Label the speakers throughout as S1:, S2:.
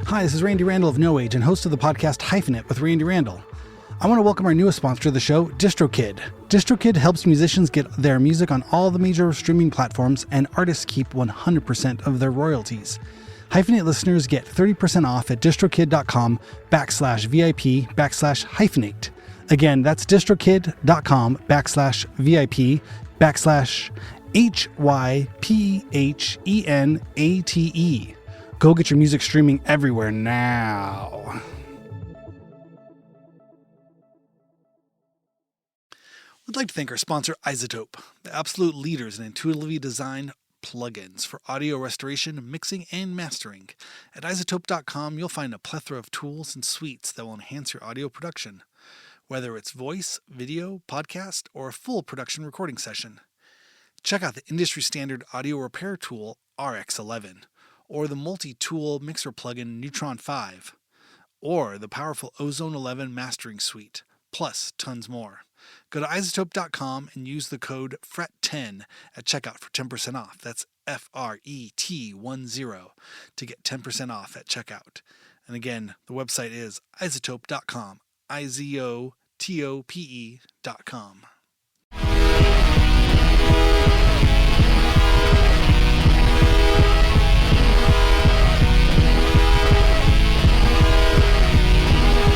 S1: Hi, this is Randy Randall of No Age and host of the podcast Hyphenate with Randy Randall. I want to welcome our newest sponsor of the show, DistroKid. DistroKid helps musicians get their music on all the major streaming platforms, and artists keep 100% of their royalties. Hyphenate listeners get 30% off at distrokid.com/VIP/hyphenate. Again, that's distrokid.com/VIP/HYPHENATE. Go get your music streaming everywhere now. We'd like to thank our sponsor, iZotope, the absolute leaders in intuitively designed plugins for audio restoration, mixing, and mastering. At iZotope.com, you'll find a plethora of tools and suites that will enhance your audio production, whether it's voice, video, podcast, or a full production recording session. Check out the industry standard audio repair tool, RX11, or the multi-tool mixer plugin Neutron 5, or the powerful Ozone 11 mastering suite, plus tons more. Go to iZotope.com and use the code FRET10 at checkout for 10% off. That's FRET10 to get 10% off at checkout. And again, the website is iZotope.com, iZotope.com.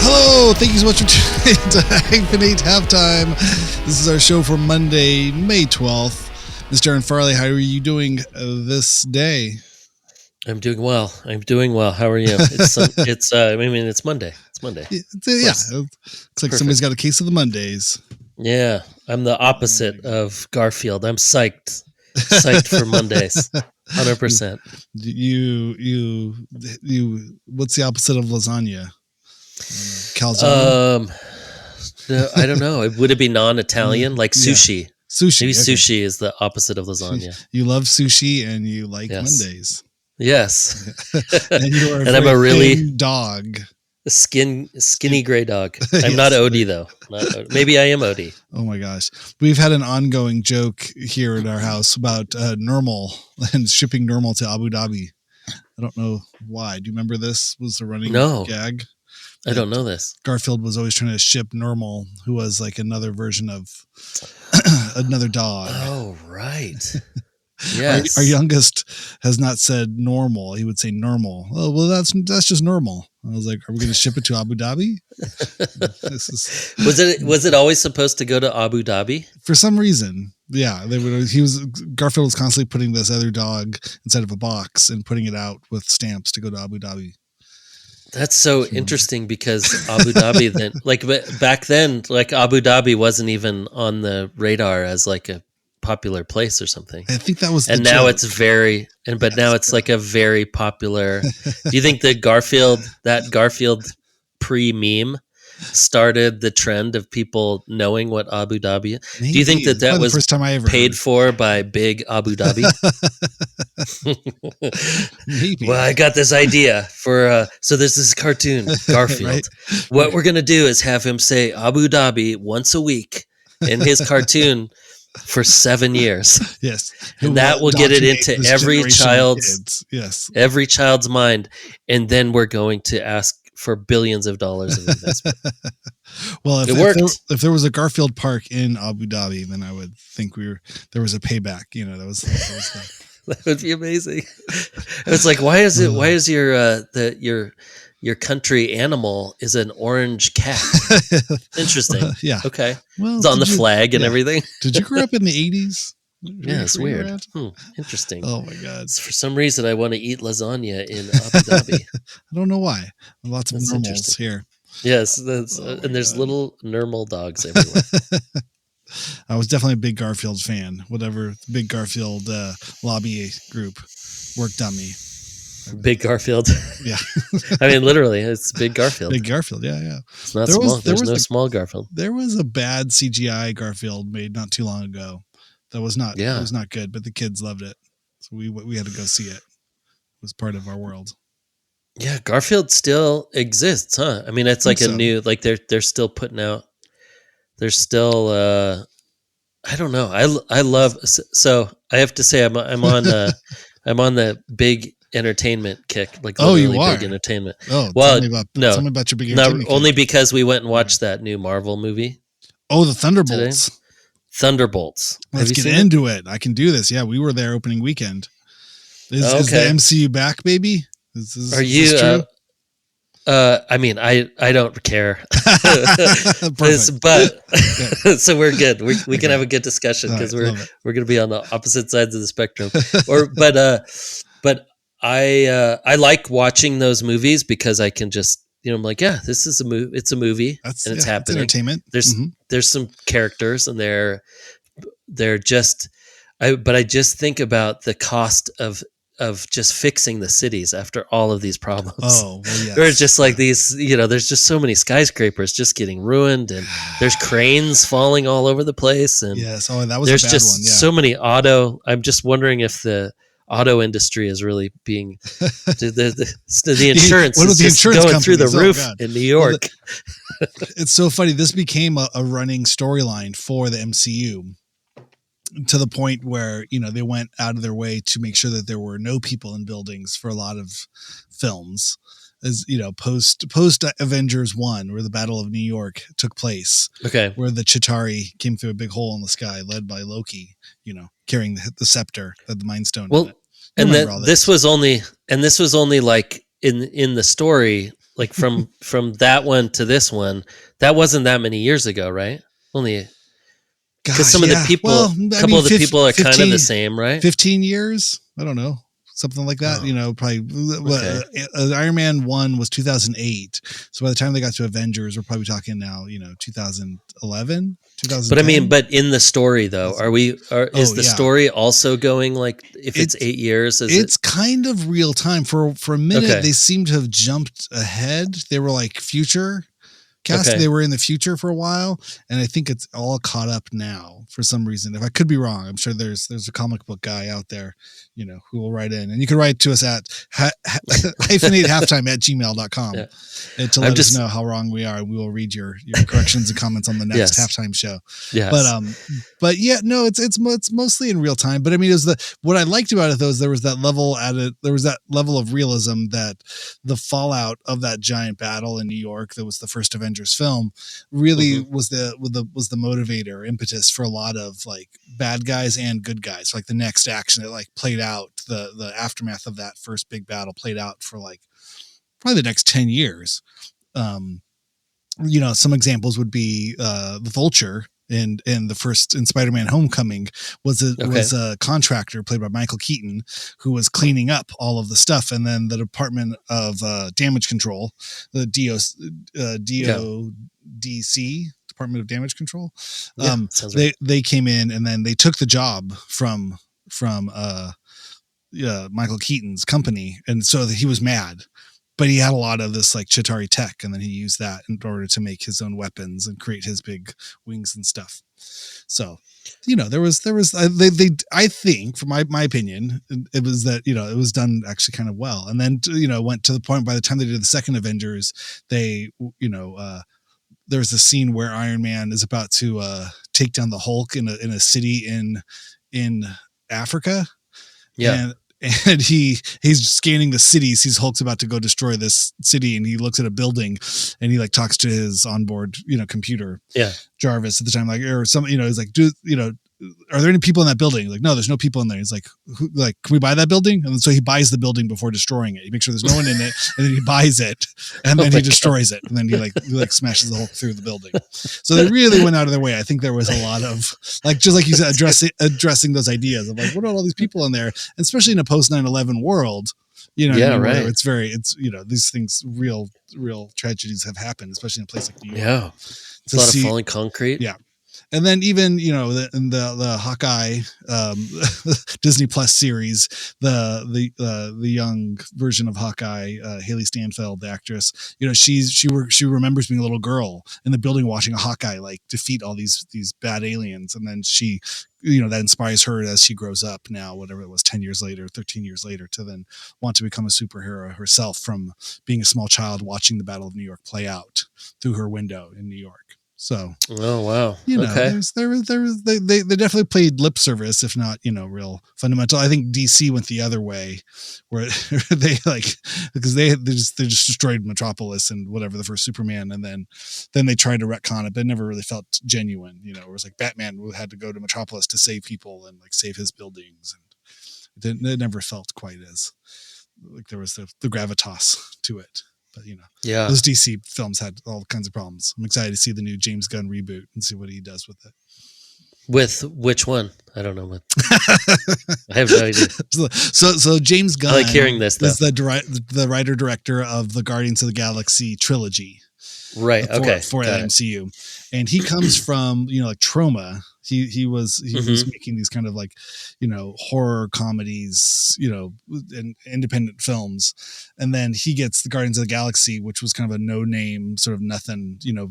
S1: Hello, thank you so much for tuning in to Hyphenate Halftime. This is our show for Monday, May 12th. Mr. Aaron Farley, how are you doing this day?
S2: I'm doing well. How are you? It's Monday. It's Monday.
S1: Yeah. Looks like somebody's got a case of the Mondays.
S2: Yeah, I'm the opposite of Garfield. I'm psyched for Mondays. 100%.
S1: You. What's the opposite of lasagna? Calzone?
S2: No, I don't know. Would it be non-Italian, like sushi?
S1: Yeah. Sushi.
S2: Maybe
S1: okay.
S2: Sushi is the opposite of lasagna.
S1: You love sushi and you like Mondays.
S2: Yes.
S1: And you are
S2: I'm a really
S1: thin dog.
S2: Skinny gray dog. I'm not Odie though. Maybe I am Odie.
S1: Oh my gosh. We've had an ongoing joke here in our house about normal and shipping normal to Abu Dhabi. I don't know why. Do you remember this? Was the running gag?
S2: I don't know this.
S1: Garfield was always trying to ship Normal, who was like another version of another dog.
S2: Oh, right. Yes.
S1: Our youngest has not said normal. He would say normal. Oh, well, that's just normal. I was like, are we going to ship it to Abu Dhabi?
S2: Was it always supposed to go to Abu Dhabi?
S1: For some reason. Yeah. Garfield was constantly putting this other dog inside of a box and putting it out with stamps to go to Abu Dhabi.
S2: That's so interesting because Abu Dhabi then, back then, Abu Dhabi wasn't even on the radar as like a popular place or something.
S1: I think that was,
S2: and now it's now it's like a very popular. Do you think that Garfield pre-meme started the trend of people knowing what Abu Dhabi is?
S1: Maybe.
S2: Do you think that was
S1: first time I ever
S2: paid for by big Abu Dhabi?
S1: Maybe.
S2: Well, I got this idea for so there's this cartoon, Garfield. Right? What we're gonna do is have him say Abu Dhabi once a week in his cartoon for 7 years.
S1: Yes.
S2: And that will get it into every child's mind, and then we're going to ask for billions of dollars of investment.
S1: Well, if there was a Garfield Park in Abu Dhabi, then I would think there was a payback. You know, that was
S2: that would be amazing. It's like, why is your country animal is an orange cat? Interesting.
S1: Yeah.
S2: Okay. Well, it's on the flag and everything.
S1: Did you grow up in the 80s?
S2: Yeah, it's weird. Interesting.
S1: Oh my God.
S2: For some reason, I want to eat lasagna in Abu Dhabi.
S1: I don't know why. Lots of normals here.
S2: Yes. And there's little normal dogs everywhere.
S1: I was definitely a big Garfield fan. Whatever big Garfield lobby group worked on me.
S2: Big Garfield.
S1: Yeah.
S2: I mean, literally, it's Big Garfield.
S1: Big Garfield. Yeah.
S2: It's not small. There's no small Garfield.
S1: There was a bad CGI Garfield made not too long ago. That was not good, but the kids loved it. So we had to go see it. It was part of our world.
S2: Yeah, Garfield still exists, huh? I mean, it's like a new, like they're still putting out. There's still, I don't know. I love. So I have to say, I'm on the big entertainment kick, like
S1: Oh, you
S2: literally big
S1: are?
S2: entertainment.
S1: Oh,
S2: Well,
S1: tell me about your big
S2: not
S1: entertainment
S2: only
S1: kick.
S2: because we went and watched that new Marvel movie
S1: Oh, the
S2: today,
S1: Thunderbolts.
S2: Thunderbolts. Have
S1: Let's
S2: you
S1: get
S2: seen it?
S1: into it. I can do this. Yeah, we were there opening weekend. Is the
S2: Okay.
S1: MCU back, baby?
S2: Are
S1: Is
S2: you?
S1: this true?
S2: I mean, I don't care.
S1: Perfect.
S2: But
S1: Okay.
S2: so we're good. We can
S1: Okay.
S2: have a good discussion
S1: All
S2: because
S1: right, love it.
S2: we're going to be on the opposite sides of the spectrum. But I like watching those movies because I can just, I'm like, yeah, this is a movie. It's a movie and it's
S1: It's
S2: happening.
S1: entertainment.
S2: There's some characters and they're just, but I just think about the cost of just fixing the cities after all of these problems.
S1: Oh, well, yes.
S2: There's just like these, there's just so many skyscrapers just getting ruined, and there's cranes falling all over the place, and
S1: yes. Oh, that was
S2: there's
S1: a bad
S2: just
S1: one. Yeah.
S2: so many I'm just wondering if the auto industry is really being the insurance
S1: What
S2: is
S1: was the
S2: just
S1: insurance
S2: going through the
S1: companies?
S2: roof in New York.
S1: It's so funny. This became a running storyline for the MCU, to the point where, they went out of their way to make sure that there were no people in buildings for a lot of films, as post Avengers 1, where the Battle of New York took place.
S2: Okay.
S1: Where the Chitauri came through a big hole in the sky, led by Loki, carrying the scepter that the Mind Stone.
S2: Well, and this was only like in the story, like from that one to this one, that wasn't that many years ago, right? Only because some of the people, couple of the people are 15, kind of the same, right?
S1: 15 years, I don't know, something like that. Probably. Okay. Iron Man 1 was 2008, so by the time they got to Avengers, we're probably talking now, 2011, 2010.
S2: But I mean, but in the story though, is the story also going like, if it's 8 years?
S1: It's kind of real time. For a minute, they seem to have jumped ahead. They were like future cast. Okay. They were in the future for a while, and I think it's all caught up now for some reason. If I could be wrong, I'm sure there's a comic book guy out there, who will write in, and you can write to us at hyphenatehalftime@gmail.com to let us know how wrong we are, and we will read your corrections and comments on the next halftime show.
S2: Yes.
S1: But yeah, no, it's mostly in real time. But I mean, what I liked about it though is there was that level of realism, that the fallout of that giant battle in New York, that was the first Avengers film, really was the motivator, impetus for a lot of like bad guys and good guys. Like the next action, it like played out, the aftermath of that first big battle played out for like probably the next 10 years. Some examples would be the Vulture in the first, in Spider-Man Homecoming, was a contractor played by Michael Keaton, who was cleaning up all of the stuff, and then the Department of Damage Control, the DODC, Department of Damage Control, they came in, and then they took the job from Michael Keaton's company, and so he was mad. But he had a lot of this like Chitauri tech, and then he used that in order to make his own weapons and create his big wings and stuff. So, there was I think, from my opinion, it was that, it was done actually kind of well. And then, went to the point, by the time they did the second Avengers, they, there's a scene where Iron Man is about to take down the Hulk in a city in Africa. Yeah. And he's scanning the city, sees Hulk's about to go destroy this city, and he looks at a building, and he like talks to his onboard, computer, Jarvis at the time, like, or some, he's like, are there any people in that building? Like, no, there's no people in there. He's like, can we buy that building? And so he buys the building before destroying it. He makes sure there's no one in it, and then he buys it, and then he destroys it, and then he smashes the Hulk through the building. So they really went out of their way. I think there was a lot of like, just like you said, addressing those ideas of like, what are all these people in there, and especially in a post 9/11 world. Right. It's these things, real tragedies have happened, especially in a place like New York.
S2: Yeah, it's a lot of falling concrete.
S1: Yeah. And then even, in the Hawkeye Disney Plus series, the young version of Hawkeye, Haley Steinfeld, the actress, she remembers being a little girl in the building watching a Hawkeye like defeat all these bad aliens, and then she, that inspires her as she grows up now, whatever it was, 10 years later, 13 years later, to then want to become a superhero herself from being a small child watching the Battle of New York play out through her window in New York.
S3: So,
S2: Oh wow.
S3: you know,
S2: Okay.
S3: they definitely played lip service, if not, you know, real fundamental. I think DC went the other way, where they like, because they just destroyed Metropolis and whatever, the first Superman, and then they tried to retcon it, but it never really felt genuine. You know, it was like Batman had to go to Metropolis to save people and like save his buildings, and it never felt quite as like there was the gravitas to it. But you know,
S2: Yeah.
S3: those DC films had all kinds of problems. I'm excited to see the new James Gunn reboot and see what he does with it.
S2: With which one? I don't know what. I have no idea.
S3: So James Gunn,
S2: I like hearing this though.
S3: is the writer director of the Guardians of the Galaxy trilogy.
S2: Right. Okay.
S3: For the MCU, and he comes from, you know, like Troma. He was making these kind of like, you know, horror comedies, you know, and independent films, and then he gets the Guardians of the Galaxy, which was kind of a no-name, sort of nothing, you know,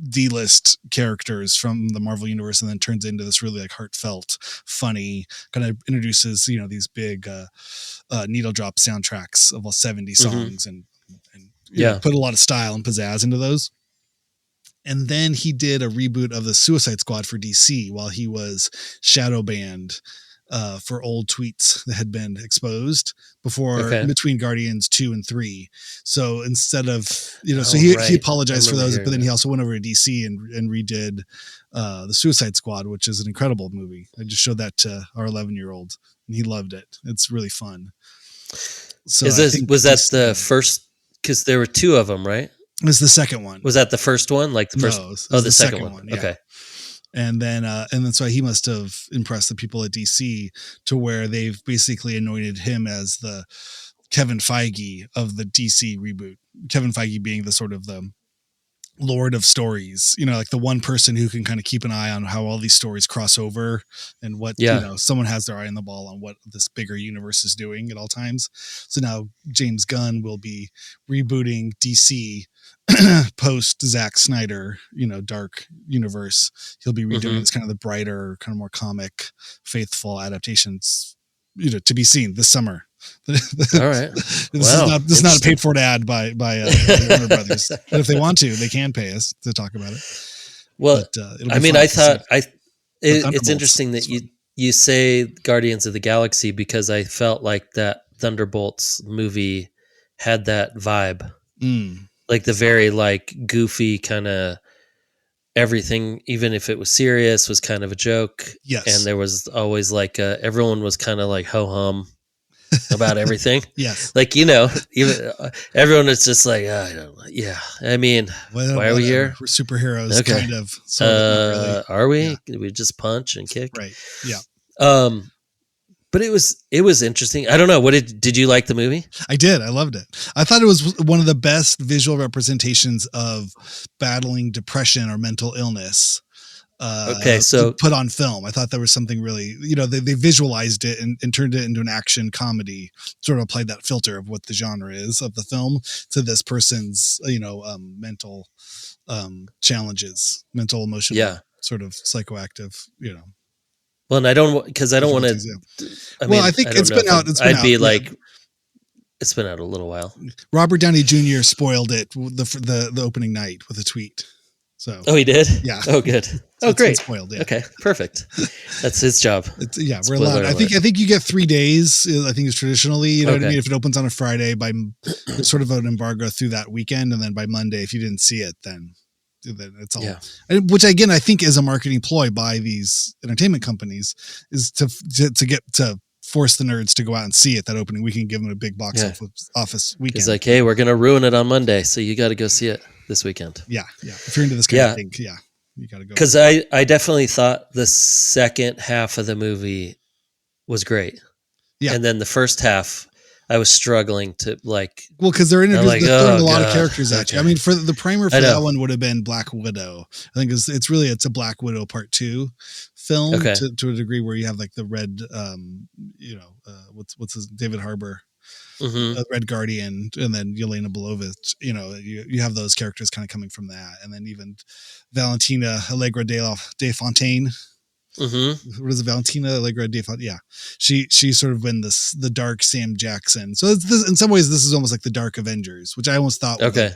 S3: D-list characters from the Marvel universe, and then turns into this really like heartfelt, funny, kind of introduces, you know, these big needle drop soundtracks of all 70 songs, and you know, put a lot of style and pizzazz into those. And then he did a reboot of the Suicide Squad for DC while he was shadow banned for old tweets that had been exposed before, in between Guardians 2 and 3. So instead of, you know, so he apologized for those, but then he also went over to DC and redid the Suicide Squad, which is an incredible movie. I just showed that to our 11-year-old and he loved it. It's really fun. So
S2: was that the first? Because there were two of them, right?
S3: It was the second one.
S2: Was that the first one? Like the first?
S3: No,
S2: the second one.
S3: Yeah.
S2: Okay.
S3: And then so he must have impressed the people at DC to where they've basically anointed him as the Kevin Feige of the DC reboot. Kevin Feige being the sort of the lord of stories, you know, like the one person who can kind of keep an eye on how all these stories cross over and what, you know, someone has their eye on the ball on what this bigger universe is doing at all times. So now James Gunn will be rebooting DC post Zack Snyder, you know, dark universe. He'll be redoing this kind of the brighter, kind of more comic, faithful adaptations, you know, to be seen this summer.
S2: All right.
S3: This is not a paid for ad by Warner Brothers. But if they want to, they can pay us to talk about it.
S2: Well, I mean, I thought it's interesting that you say Guardians of the Galaxy, because I felt like that Thunderbolts movie had that vibe, like the very like goofy kind of everything, even if it was serious, was kind of a joke.
S3: Yes,
S2: and there was always like everyone was kind of like ho hum about everything.
S3: Yes,
S2: like, you know, even everyone is just like, I don't know. Yeah, I mean, why are we here?
S3: We're superheroes, kind of.
S2: So really. Are we? Yeah. We just punch and kick,
S3: right? Yeah.
S2: But it was interesting. I don't know. What did you like the movie?
S3: I did. I loved it. I thought it was one of the best visual representations of battling depression or mental illness. So put on film. I thought there was something really, you know, they visualized it and turned it into an action comedy, sort of applied that filter of what the genre is of the film to this person's, you know, mental challenges, mental, emotional, sort of psychoactive, you know.
S2: Well, and I don't want to.
S3: I think it's been out.
S2: I'd be like, it's been out a little while.
S3: Robert Downey Jr. spoiled it the opening night with a tweet. So,
S2: he did?
S3: Yeah.
S2: Oh, good.
S3: So
S2: great.
S3: Spoiled. Yeah.
S2: Okay. Perfect. That's his job.
S3: We're allowed. I think you get 3 days. I think it's traditionally, you know what I mean? If it opens on a Friday, there's sort of an embargo through that weekend. And then by Monday, if you didn't see it, then it's all, which again, I think is a marketing ploy by these entertainment companies, is to get to force the nerds to go out and see it that opening weekend, give them a big box office weekend.
S2: It's like, hey, we're going to ruin it on Monday, so you got to go see it this weekend.
S3: Yeah. If you're into this kind of thing, you got to go.
S2: Because I definitely thought the second half of the movie was great. Yeah. And then the first half, I was struggling to like.
S3: Well, because they're throwing a lot of characters at you. I mean, for the primer for that one would have been Black Widow. I think it's a Black Widow Part 2 film to a degree where you have like the red, what's his David Harbour, Red Guardian, and then Yelena Belovitch. You know, you have those characters kind of coming from that, and then even Valentina Allegra de Fontaine.
S2: Mm-hmm.
S3: What is it, Valentina Allegra de Font? Yeah, she's sort of been the dark Sam Jackson. So it's this, in some ways, this is almost like the Dark Avengers, which I almost thought.
S2: Okay.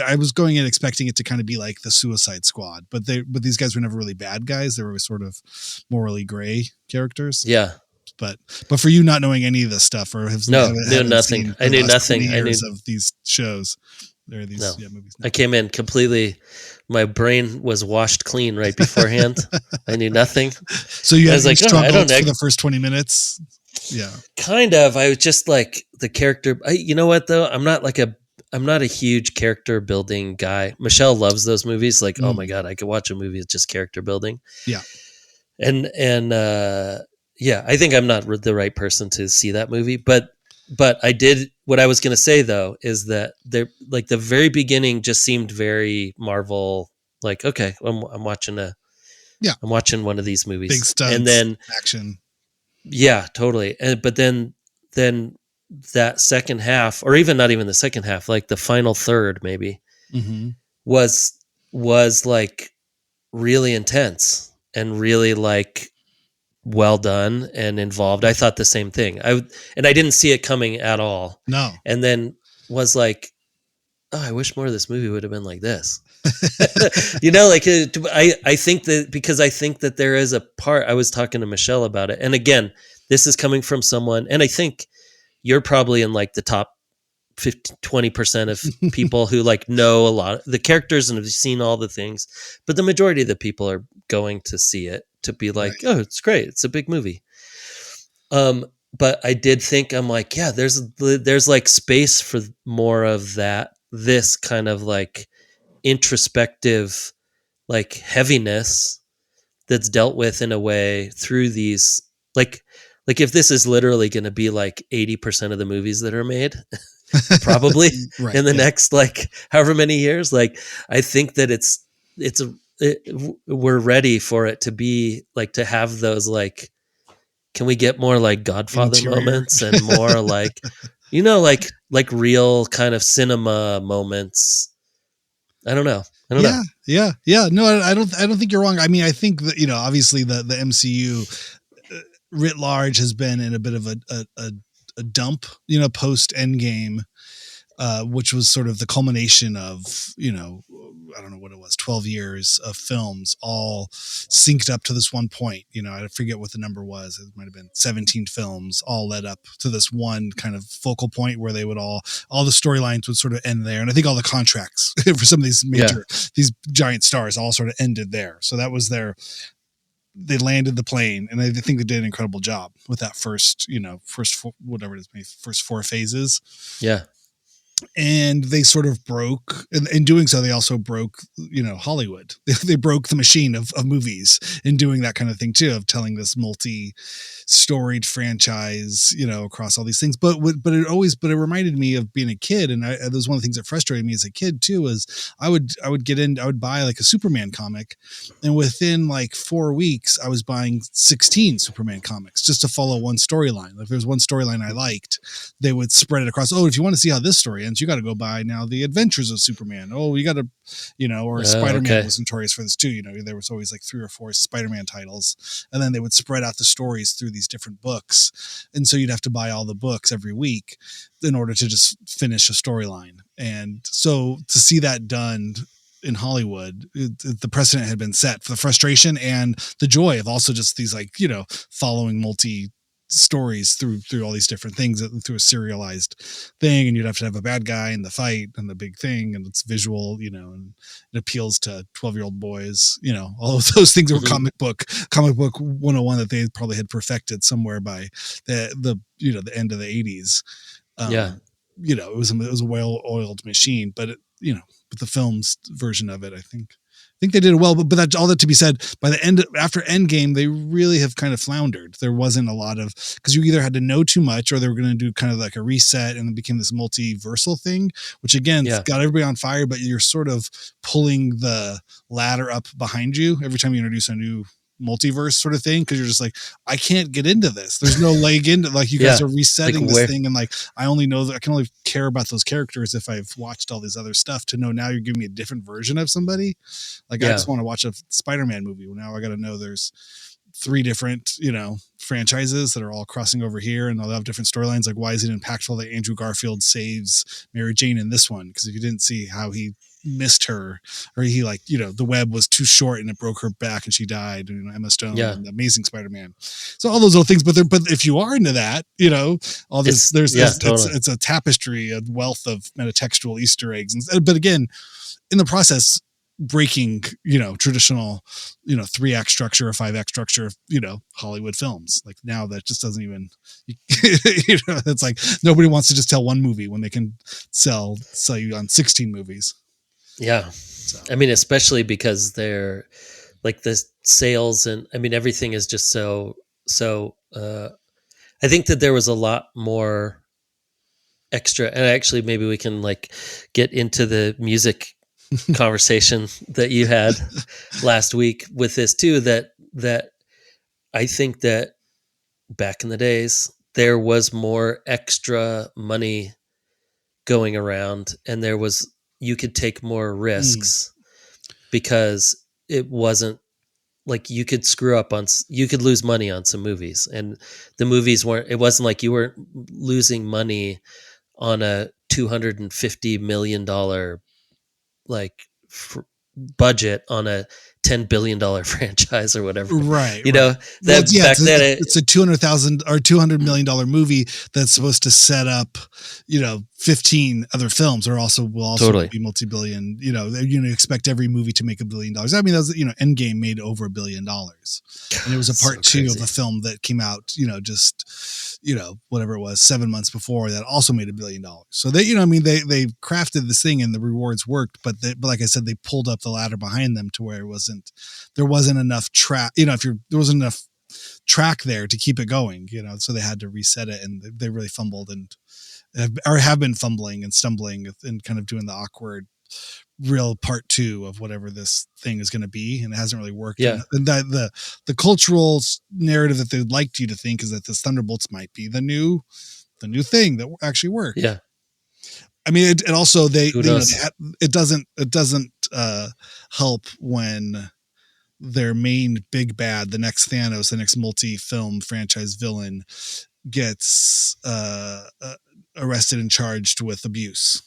S3: I was going in expecting it to kind of be like the Suicide Squad, but these guys were never really bad guys. They were sort of morally gray characters.
S2: Yeah.
S3: But for you not knowing any of this stuff or
S2: knew nothing. I knew nothing. I knew
S3: of these shows. There are these movies.
S2: I came in completely. My brain was washed clean right beforehand. I knew nothing.
S3: So you had like struggled for the first 20 minutes. Yeah,
S2: kind of. I was just like the character. You know what though? I'm not a huge character building guy. Michelle loves those movies. Like, oh my God, I could watch a movie with just character building.
S3: Yeah,
S2: and yeah, I think I'm not the right person to see that movie, but I did. What I was going to say though is that they're like the very beginning just seemed very Marvel. Like, okay, I'm watching I'm watching one of these movies,
S3: big stunts,
S2: and then
S3: action.
S2: Yeah, totally. But then that second half, or even not even the second half, like the final third, maybe was like really intense and really like well done and involved. I thought the same thing. I didn't see it coming at all.
S3: No.
S2: And then was like, oh, I wish more of this movie would have been like this. Like I think that because I think that there is a part. I was talking to Michelle about it, and again, this is coming from someone, and I think you're probably in like the top 20% of people who like know a lot of the characters and have seen all the things, but the majority of the people are going to see it to be like, right. Oh, it's great. It's a big movie. But I did think, I'm like, yeah, there's like space for more of that, this kind of like introspective, like heaviness that's dealt with in a way through these, like if this is literally going to be like 80% of the movies that are made, probably in the next, like however many years, like, I think that we're ready for it to be like, to have those, like, can we get more like Godfather moments and more like, like real kind of cinema moments. I don't know.
S3: Yeah. No, I don't think you're wrong. I mean, I think that, obviously the MCU writ large has been in a bit of a dump, post Endgame, which was sort of the culmination of, I don't know what it was, 12 years of films all synced up to this one point. I forget what the number was. It might've been 17 films all led up to this one kind of focal point where they would all the storylines would sort of end there. And I think all the contracts for some of these these giant stars all sort of ended there. So that was they landed the plane, and I think they did an incredible job with that first whatever it is, first 4 phases.
S2: Yeah.
S3: And they sort of broke, and in doing so, they also broke, Hollywood. They broke the machine of movies in doing that kind of thing too, of telling this multi-storied franchise, across all these things. But it reminded me of being a kid, and that was one of the things that frustrated me as a kid too. Was I would buy like a Superman comic, and within like 4 weeks, I was buying 16 Superman comics just to follow one storyline. If there's one storyline I liked, they would spread it across. Oh, if you want to see how this story ends, you got to go buy now The Adventures of Superman. Oh, you got to, or Spider-Man was notorious for this too. There was always like 3 or 4 Spider-Man titles, and then they would spread out the stories through these different books. And so you'd have to buy all the books every week in order to just finish a storyline. And so to see that done in Hollywood, the precedent had been set for the frustration and the joy of also just these, like, following multi stories through all these different things through a serialized thing. And you'd have to have a bad guy in the fight and the big thing, and it's visual, and it appeals to 12-year-old boys, all of those things were comic book 101 that they probably had perfected somewhere by the end of the 80s. It was a well-oiled machine, but but the film's version of it, I think they did it well, but that's all that to be said. By the end, after Endgame, they really have kind of floundered. There wasn't a lot of, because you either had to know too much, or they were going to do kind of like a reset, and it became this multiversal thing, which again got everybody on fire. But you're sort of pulling the ladder up behind you every time you introduce a new multiverse sort of thing, because you're just like, I can't get into this. There's no leg into, like, you guys are resetting this thing, and like I can only care about those characters if I've watched all this other stuff to know now you're giving me a different version of somebody. Like I just want to watch a Spider-Man movie. Well, now I got to know there's 3 different, franchises that are all crossing over here, and they'll have different storylines. Like, why is it impactful that Andrew Garfield saves Mary Jane in this one? Because if you didn't see how he missed her, or he the web was too short and it broke her back and she died, Emma Stone and the Amazing Spider-Man. So all those little things, but if you are into that, all this, it's a tapestry, a wealth of metatextual Easter eggs. But again, in the process, breaking, traditional, 3-act structure or 5-act structure of, Hollywood films. Like, now that just doesn't even, it's like nobody wants to just tell one movie when they can sell you on 16 movies.
S2: Yeah. So. I mean, especially because they're like the sales and everything is just so, I think that there was a lot more extra, and actually maybe we can get into the music conversation that you had last week with this too, that I think that back in the days there was more extra money going around, and you could take more risks because it wasn't like you could you could lose money on some movies, and the movies it wasn't like you weren't losing money on a $250 million budget on a $10 billion franchise or whatever.
S3: Right.
S2: Back then
S3: it's a $200,000 or $200 million movie that's supposed to set up, 15 other films will also
S2: totally
S3: be multi-billion, expect every movie to make $1 billion. I mean, that was, Endgame made over $1 billion, and it was a part 2 of a film that came out, whatever it was, 7 months before, that also made $1 billion. So they, they crafted this thing and the rewards worked, but like I said, they pulled up the ladder behind them to where there wasn't enough track, there wasn't enough track there to keep it going, so they had to reset it, and they really fumbled and have been fumbling and stumbling and kind of doing the awkward real part 2 of whatever this thing is going to be, and it hasn't really worked.
S2: Yeah.
S3: And the cultural narrative that they'd like you to think is that the Thunderbolts might be the new thing that actually worked.
S2: Yeah.
S3: I mean, it also it doesn't help when their main big bad, the next Thanos, the next multi-film franchise villain, gets arrested and charged with abuse.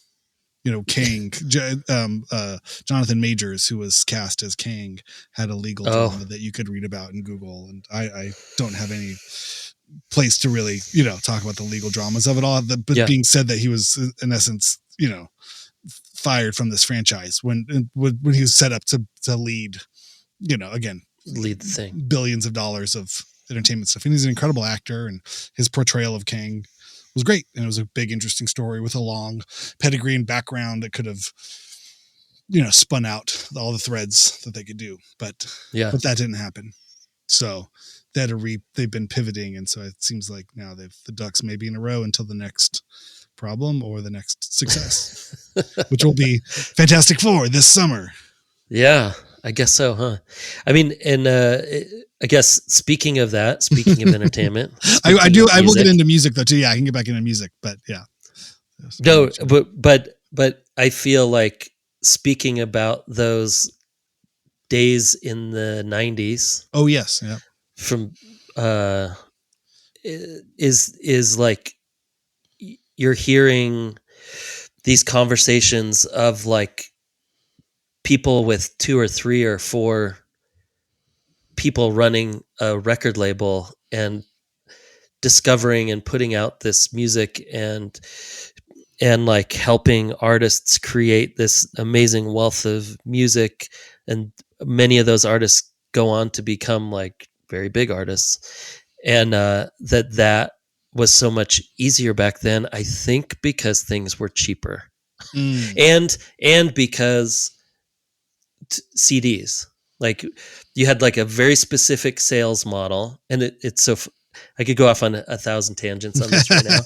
S3: Kang, Jonathan Majors, who was cast as Kang, had a legal drama that you could read about in Google, and I don't have any place to really talk about the legal dramas of it all. But being said that he was in essence fired from this franchise when he was set up to lead,
S2: lead the thing,
S3: billions of dollars of entertainment stuff. And he's an incredible actor, and his portrayal of Kang was great. And it was a big, interesting story with a long pedigree and background that could have, spun out all the threads that they could do. But that didn't happen. So they've been pivoting. And so it seems like now the ducks may be in a row until the next problem or the next success, which will be Fantastic Four this summer.
S2: Yeah, I guess so, huh? I mean, and I guess speaking of entertainment,
S3: I will get into music though too. Yeah, I can get back into music, but yeah.
S2: No, but I feel like speaking about those days in the 90s.
S3: Oh yes, yeah.
S2: From is like you're hearing these conversations of like people with 2 or 3 or 4 people running a record label and discovering and putting out this music and like helping artists create this amazing wealth of music, and many of those artists go on to become like very big artists, and that was so much easier back then, I think, because things were cheaper. And because CDs, like you had like a very specific sales model, and it's so I could go off on 1,000 tangents on this right now,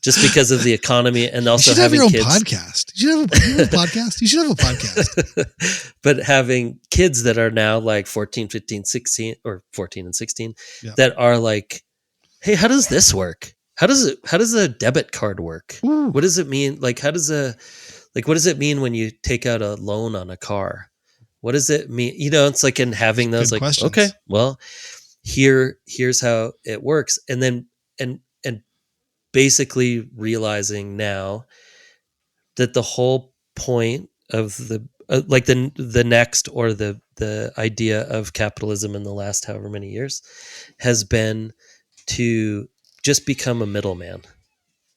S2: just because of the economy, and also
S3: you should
S2: having
S3: have your own
S2: kids.
S3: Podcast. You should have a podcast. You should have a podcast.
S2: But having kids that are now like 14, 15, 16, or 14 and 16, that are like, hey, how does this work? How does a debit card work?
S3: Ooh.
S2: What does it mean? Like, what does it mean when you take out a loan on a car? What does it mean? It's like in having those,
S3: Good
S2: like,
S3: questions.
S2: okay, well, here's how it works. And then, and basically realizing now that the whole point of the, like the next, or the idea of capitalism in the last however many years has been to just become a middleman.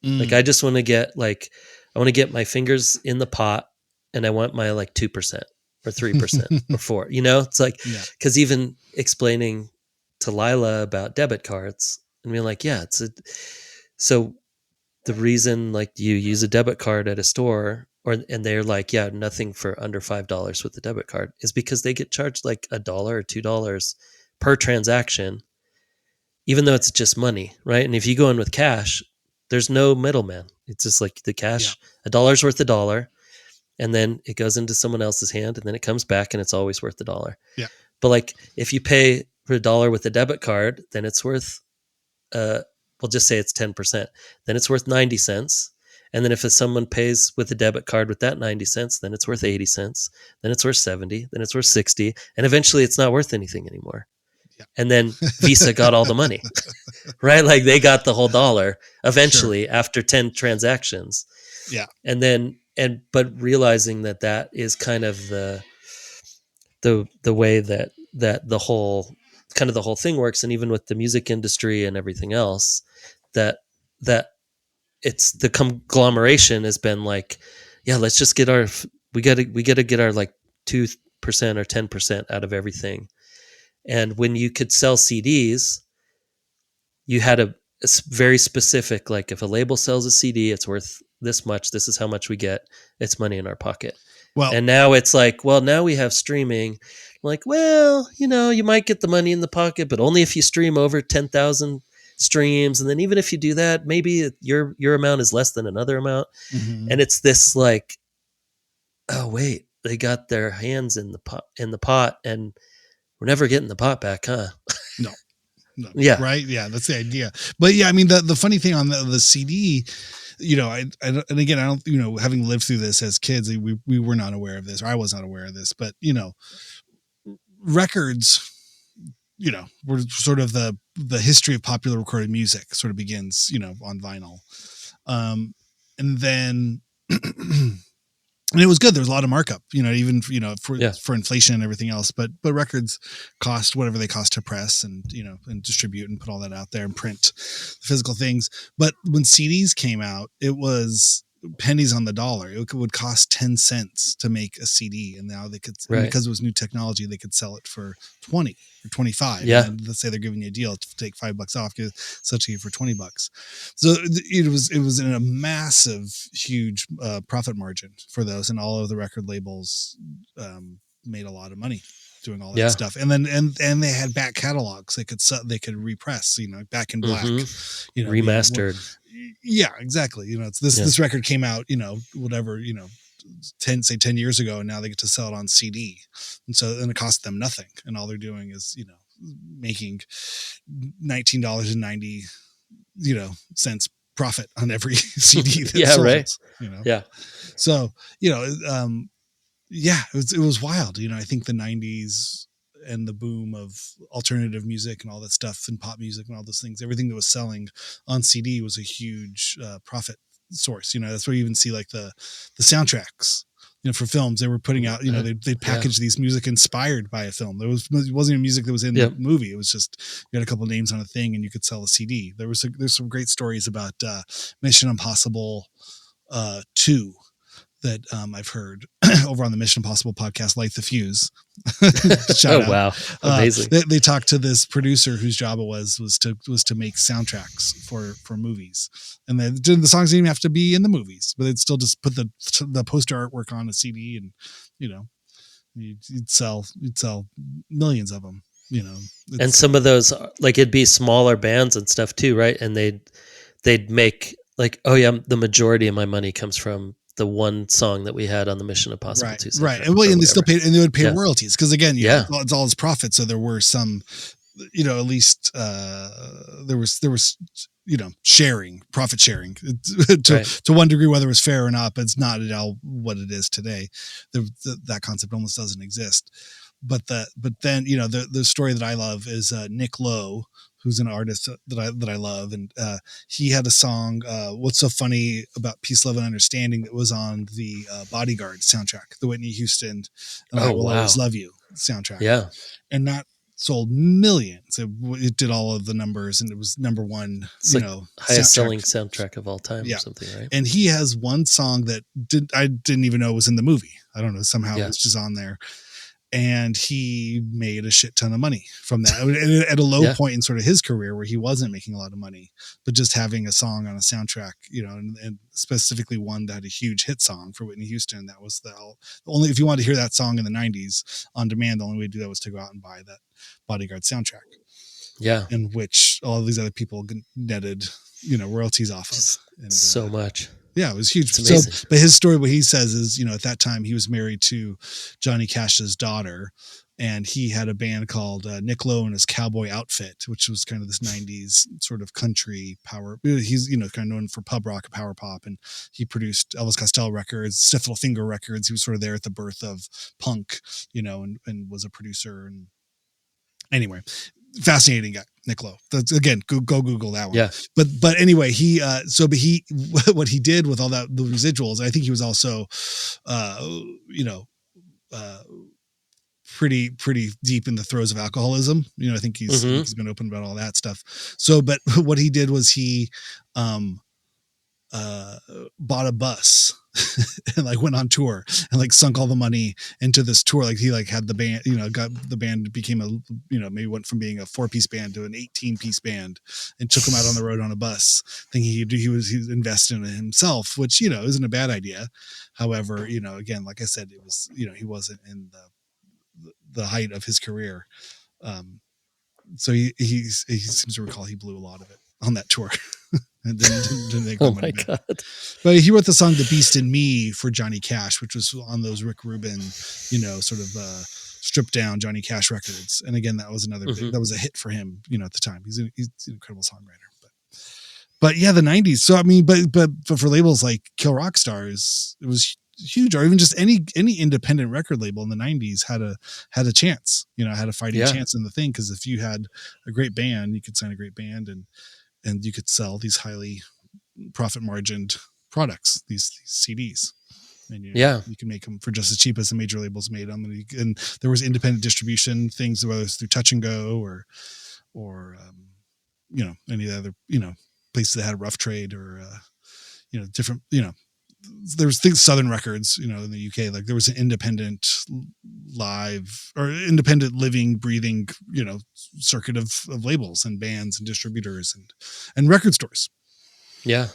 S2: Like, I just want to get I want to get my fingers in the pot, and I want my 2% or 3% or 4, it's like, because even explaining to Lila about debit cards and being like, yeah, so the reason you use a debit card at a store, and they're like, yeah, nothing for under $5 with the debit card, is because they get charged like $1 or $2 per transaction, even though it's just money, right? And if you go in with cash, there's no middleman. It's just like the cash, $1's worth $1, and then it goes into someone else's hand, and then it comes back, and it's always worth $1.
S3: Yeah.
S2: But if you pay for $1 with a debit card, then it's worth, we'll just say it's 10%. Then it's worth 90 cents. And then if someone pays with a debit card with that 90 cents, then it's worth 80 cents. Then it's worth 70. Then it's worth 60. And eventually it's not worth anything anymore. Yeah. And then Visa got all the money, right? They got the whole dollar eventually after 10 transactions.
S3: Yeah.
S2: And then, but realizing that is kind of the way that the whole kind of the whole thing works. And even with the music industry and everything else, that it's the conglomeration has been let's just get we got to get our 2% or 10% out of everything. And when you could sell CDs, you had a very specific, if a label sells a CD, it's worth this much. This is how much we get. It's money in our pocket. Well, and now it's now we have streaming. You might get the money in the pocket, but only if you stream over 10,000 streams. And then even if you do that, maybe your amount is less than another amount. Mm-hmm. And it's this oh wait, they got their hands in the pot, and we're never getting the pot back, huh?
S3: No. Yeah. Right. Yeah. That's the idea. But yeah, I mean, the funny thing on the CD, and again, I don't, having lived through this as kids, we were not aware of this, or I was not aware of this, but, records, were sort of the history of popular recorded music sort of begins, on vinyl. And then, and it was good. There was a lot of markup, even, for inflation and everything else, but records cost whatever they cost to press and, and distribute and put all that out there and print physical things. But when CDs came out, it was pennies on the dollar. It would cost 10 cents to make a CD. And now they could, because it was new technology, they could sell it for 20 or 25.
S2: Yeah.
S3: And let's say they're giving you a deal to take $5 off, subsidy for $20. So it was in a massive, huge profit margin for those. And all of the record labels made a lot of money doing all that stuff. And then, and they had back catalogs. They could repress, Back in Black,
S2: remastered.
S3: Yeah, exactly. It's this record came out, whatever, 10 years ago, and now they get to sell it on CD. And so then it costs them nothing. And all they're doing is, making $19.90, cents profit on every CD that sold.
S2: Right. Yeah.
S3: So, it was wild. I think the 90s and the boom of alternative music and all that stuff and pop music and all those things, everything that was selling on CD was a huge profit source. That's where you even see the soundtracks, for films they were putting out, they packaged these music inspired by a film. It wasn't even music that was in the movie. It was just, you had a couple of names on a thing and you could sell a CD. There's some great stories about Mission Impossible 2 that I've heard over on the Mission Impossible podcast, Light the Fuse. Shout out.
S2: Wow. Amazing.
S3: They talked to this producer whose job it was to make soundtracks for movies. And the songs didn't even have to be in the movies, but they'd still just put the poster artwork on a CD and, you'd sell millions of them,
S2: And some of those, it'd be smaller bands and stuff too, right? And they'd make the majority of my money comes from the one song that we had on the Mission Impossible 2.
S3: Right. And they still paid, and they would pay royalties. Cause again, it's all his profit. So there were some, at least, there was, profit sharing to one degree, whether it was fair or not, but it's not at all what it is today. That concept almost doesn't exist. then the story that I love is Nick Lowe, who's an artist that I love, and he had a song, "What's So Funny About Peace, Love, and Understanding," that was on the Bodyguard soundtrack, the Whitney Houston and I Will Always Love You soundtrack.
S2: Yeah,
S3: and that sold millions. It did all of the numbers, and it was number one.
S2: It's highest selling soundtrack of all time, or something, right?
S3: And he has one song that I didn't even know was in the movie. I don't know, somehow it was just on there. And he made a shit ton of money from that at a low point in sort of his career, where he wasn't making a lot of money, but just having a song on a soundtrack, and specifically one that had a huge hit song for Whitney Houston. That was the only, if you wanted to hear that song in the 90s on demand, the only way to do that was to go out and buy that Bodyguard soundtrack.
S2: Yeah.
S3: In which all of these other people netted, royalties off of. And,
S2: so much.
S3: Yeah, it was huge. So, but his story, what he says is, at that time he was married to Johnny Cash's daughter, and he had a band called Nick Lowe and His Cowboy Outfit, which was kind of this 90s sort of country power. He's, kind of known for pub rock and power pop, and he produced Elvis Costello records, Stiff Little Finger records. He was sort of there at the birth of punk, and was a producer. And anyway, fascinating guy, Nick Lowe. That's, again, go Google that one.
S2: Yeah.
S3: But anyway, what he did with all the residuals, I think he was also, pretty deep in the throes of alcoholism. I think he's been open about all that stuff. So, but what he did was he, bought a bus and went on tour and sunk all the money into this tour. He had the band, got the band, became a, maybe went from being a 4-piece band to an 18-piece band, and took them out on the road on a bus, thinking he was invested in himself, which, isn't a bad idea. However, again, like I said, it was, he wasn't in the height of his career. So he seems to recall he blew a lot of it on that tour. And didn't make
S2: my God.
S3: But he wrote the song "The Beast in Me" for Johnny Cash, which was on those Rick Rubin, sort of stripped down Johnny Cash records. And again, that was another that was a hit for him, at the time. He's an incredible songwriter. But yeah, the 90s. So I mean, but for labels like Kill Rock Stars, it was huge. Or even just any independent record label in the 90s had a chance, had a fighting chance in the thing, because if you had a great band, you could sign a great band, and you could sell these highly profit margined products, these CDs. And you can make them for just as cheap as the major labels made them. And there was independent distribution things, whether it's through Touch and Go or any other, places that had Rough Trade or, different, there was things, Southern Records, in the UK, there was an independent live or independent living, breathing, circuit of labels and bands and distributors and record stores.
S2: Yeah.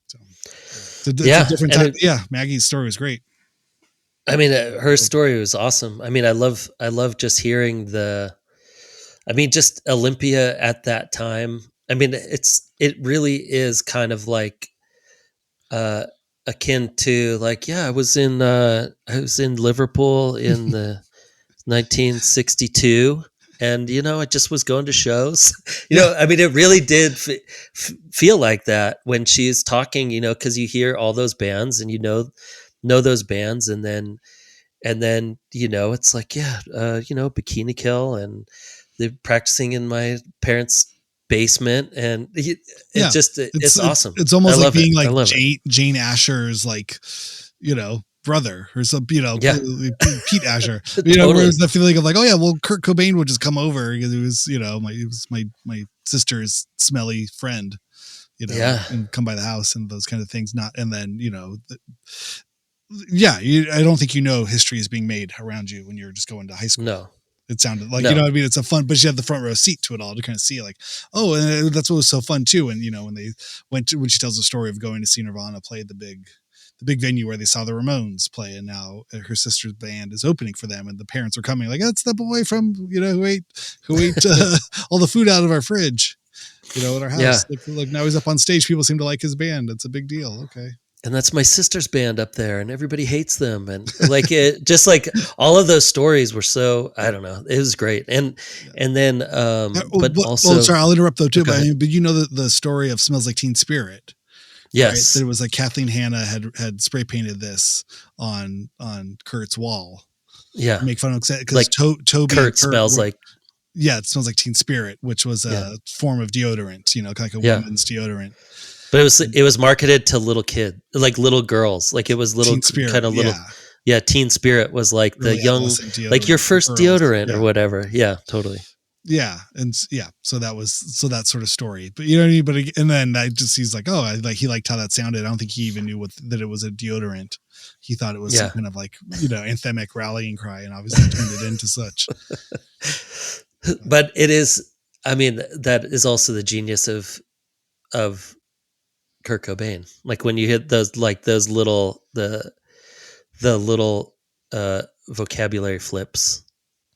S3: So it's a different time. Maggie's story was great.
S2: I mean, her story was awesome. I mean, I love just hearing just Olympia at that time. I mean, it really is kind of akin to I was in Liverpool in the 1962, and I just was going to shows. I mean, it really did feel like that when she's talking. Because you hear all those bands, and know those bands, and then it's Bikini Kill, and they're practicing in my parents' basement, and it's awesome.
S3: It's almost like being Jane Asher's brother or some, Pete Asher,
S2: Totally.
S3: Whereas the feeling of Kurt Cobain would just come over because he was my sister's smelly friend, and come by the house and those kind of things. I don't think history is being made around you when you're just going to high school. No. It sounded like, it's a fun, but you have the front row seat to it all to kind of see and that's what was so fun too. And, when she tells the story of going to see Nirvana play the big venue where they saw the Ramones play, and now her sister's band is opening for them, and the parents are coming that's the boy from, who ate all the food out of our fridge, at our house. Yeah. Now he's up on stage. People seem to like his band. It's a big deal. Okay.
S2: And that's my sister's band up there, and everybody hates them. And just all of those stories were so, I don't know, it was great. And then, also,
S3: sorry, I'll interrupt though too, but the story of Smells Like Teen Spirit.
S2: Yes.
S3: Right? That it was Kathleen Hanna had spray painted this on Kurt's wall.
S2: Yeah.
S3: make fun of because
S2: Like
S3: Toby
S2: Kurt smells like.
S3: Yeah, it smells like Teen Spirit, which was a form of deodorant, like a women's deodorant.
S2: But it was marketed to little kid, like little girls, like it was little
S3: Teen Spirit,
S2: kind of little. Yeah, Teen Spirit was like
S3: really
S2: the young, like your first deodorant or whatever. Yeah, totally.
S3: Yeah, and so that sort of story. But you know what I mean. But and then he's like, oh, he liked how that sounded. I don't think he even knew that it was a deodorant. He thought it was some kind of like anthemic rallying cry, and obviously turned it into such.
S2: But it is. I mean, that is also the genius of Kurt Cobain. Like when you hit those little the little vocabulary flips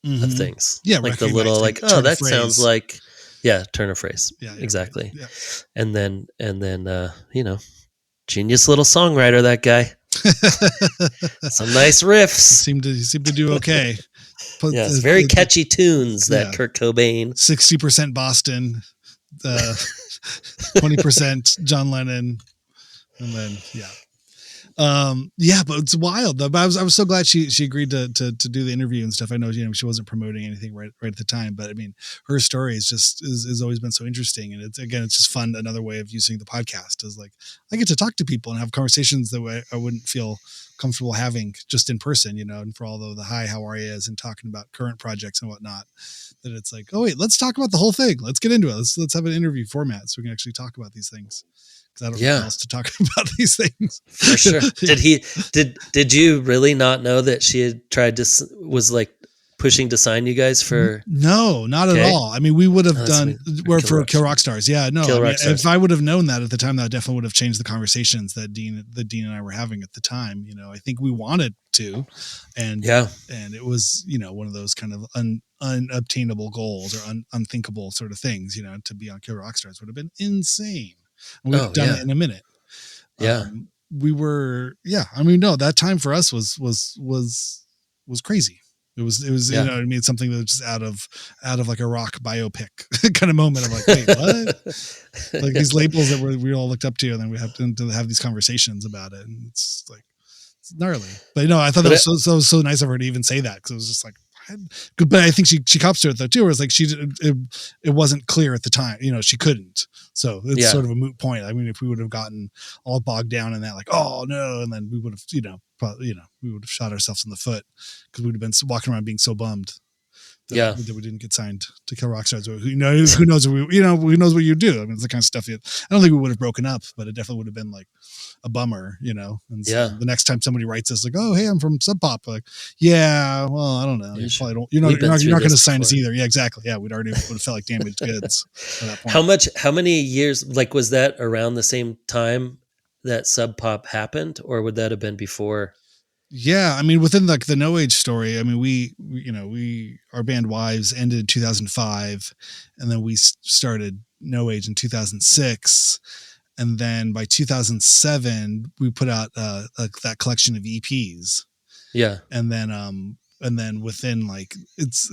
S2: of things.
S3: Yeah,
S2: like the little like, oh, that sounds like turn of phrase. Yeah, exactly. Yeah. And then genius little songwriter, that guy. Some nice riffs.
S3: He seemed to do okay.
S2: Yes, very catchy tunes that Kurt Cobain.
S3: 60% Boston, 20% John Lennon, and then but it's wild though. But I was so glad she agreed to do the interview and stuff. I know she wasn't promoting anything right at the time, but I mean her story is always been so interesting, and it's just fun. Another way of using the podcast is like I get to talk to people and have conversations that I wouldn't feel comfortable having just in person, and for all the hi, how are you, and talking about current projects and whatnot. That it's like, oh wait, let's talk about the whole thing. Let's get into it. Let's have an interview format so we can actually talk about these things. I don't know else to talk about these things.
S2: For sure. Did you really not know that she had was like pushing to sign you guys for?
S3: No, not at all. I mean, we would have done for Kill Rock Stars. Yeah, no. If I would have known that at the time, that definitely would have changed the conversations that Dean and I were having at the time. I think we wanted to, and it was one of those kind of unobtainable goals or unthinkable sort of things. To be on Kill Rock Stars would have been insane. And we've done it in a minute. We were, I mean, no, that time for us was crazy. It was, something that was just out of like a rock biopic kind of moment. I'm like, wait, what? Like these labels that we all looked up to, and then we have to have these conversations about it. And it's like, it's gnarly, but I thought that was so nice of her to even say that. Cause it was just like, but I think she cops to it though too. Where it's like it wasn't clear at the time. She couldn't. So it's sort of a moot point. I mean, if we would have gotten all bogged down in that, like, oh no, and then we would have, probably, we would have shot ourselves in the foot because we'd have been walking around being so bummed that we didn't get signed to Kill Rock Stars. Who knows? Who knows what you do? I mean, it's the kind of stuff I don't think we would have broken up, but it definitely would have been like a bummer, And so the next time somebody writes us like, oh, hey, I'm from Sub Pop. Like, yeah, well, I don't know. You probably don't. You're not going to sign us either. Yeah, exactly. Yeah, we'd already would have felt like damaged goods at that point.
S2: How many years? Like, was that around the same time that Sub Pop happened, or would that have been before?
S3: Yeah, I mean, within like the No Age story, I mean, we our band Wives ended in 2005, and then we started No Age in 2006, and then by 2007 we put out that collection of EPs.
S2: Yeah,
S3: and then within like it's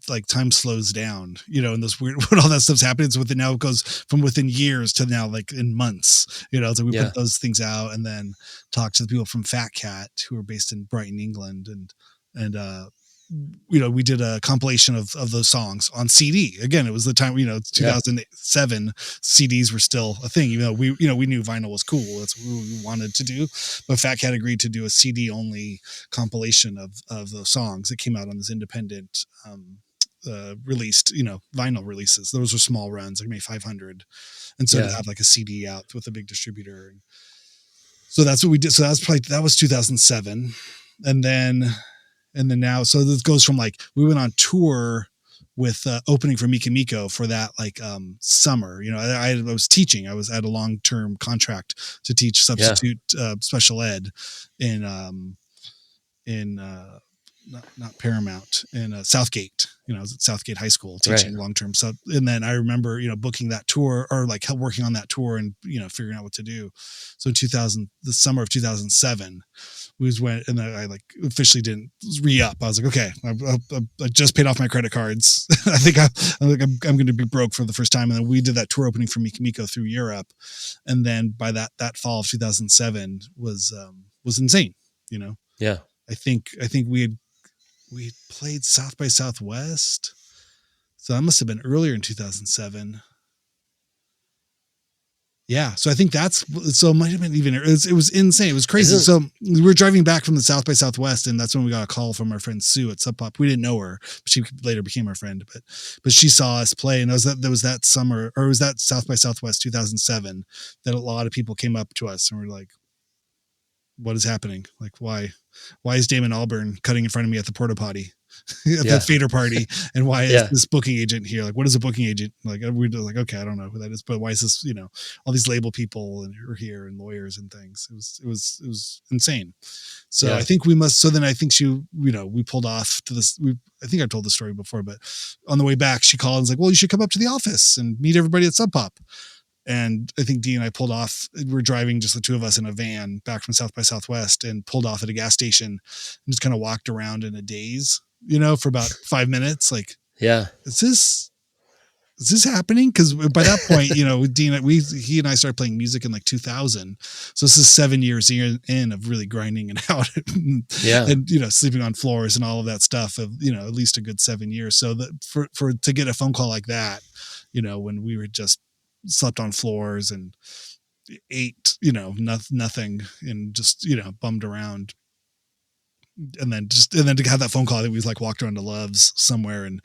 S3: like time slows down, and those weird when all that stuff's happening. It's within now it goes from within years to now like in months, so we put those things out and then talk to the people from Fat Cat who are based in Brighton, England, and we did a compilation of those songs on CD. Again, it was the time, 2007 CDs were still a thing, even though we knew vinyl was cool. That's what we wanted to do. But Fat Cat agreed to do a CD only compilation of those songs that came out on this independent, released, vinyl releases. Those were small runs, like maybe 500. And so to have like a CD out with a big distributor. And so that's what we did. So that was 2007. And then now, so this goes from like, we went on tour with opening for Mika Miko for that like summer. I was teaching. I had a long-term contract to teach substitute special ed in not Paramount, in Southgate. I was at Southgate High School teaching long-term. So, and then I remember, booking that tour or like working on that tour and, figuring out what to do. So the summer of 2007, we went, and I like officially didn't re-up. I was like, okay, I just paid off my credit cards. I think I'm going to be broke for the first time. And then we did that tour opening for Mika Miko through Europe. And then by that fall of 2007 was insane,
S2: Yeah.
S3: I think we had, we played South by Southwest. So that must have been earlier in 2007. Yeah, so I think so it might have been even, it was insane. It was crazy. So we were driving back from the South by Southwest, and that's when we got a call from our friend Sue at Sub Pop. We didn't know her, but she later became our friend. But she saw us play, and there was that summer, or it was that South by Southwest 2007 that a lot of people came up to us and were like, "What is happening? Like, why is Damon Albarn cutting in front of me at the porta potty?" at that Fader party, and why is this booking agent here? Like, what is a booking agent? Like, we're like, okay, I don't know who that is, but why is this? All these label people are here and lawyers and things. It was insane. So I think we must. So then I think we pulled off to this. I think I told the story before, but on the way back, she called and was like, "Well, you should come up to the office and meet everybody at Sub Pop." And I think Dee and I pulled off. We're driving just the two of us in a van back from South by Southwest, and pulled off at a gas station and just kind of walked around in a daze, for about 5 minutes. Like, is this happening? Because by that point, Dean, he and I started playing music in like 2000. So this is 7 years in of really grinding it out. And, sleeping on floors and all of that stuff of, at least a good 7 years. So that to get a phone call like that, when we were just slept on floors and ate, nothing and just, bummed around. And then to have that phone call that we like walked around to Love's somewhere in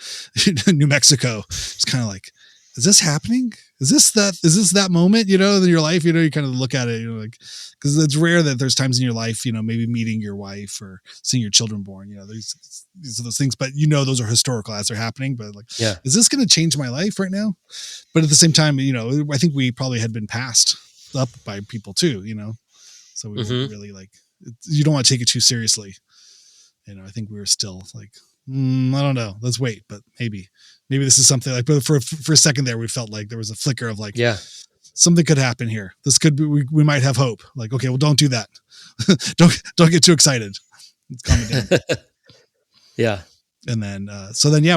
S3: New Mexico, it's kind of like, is this happening? Is this that moment, in your life, you kind of look at it, like, because it's rare that there's times in your life, maybe meeting your wife or seeing your children born, these are those things, but those are historical as they're happening. But like, is this going to change my life right now? But at the same time, I think we probably had been passed up by people too, so we weren't really like, you don't want to take it too seriously. I think we were still like, I don't know. Let's wait, but maybe this is something like. But for a second there, we felt like there was a flicker of like, something could happen here. This could be. We might have hope. Like, okay, well, don't do that. don't get too excited. Let's calm it down. And then,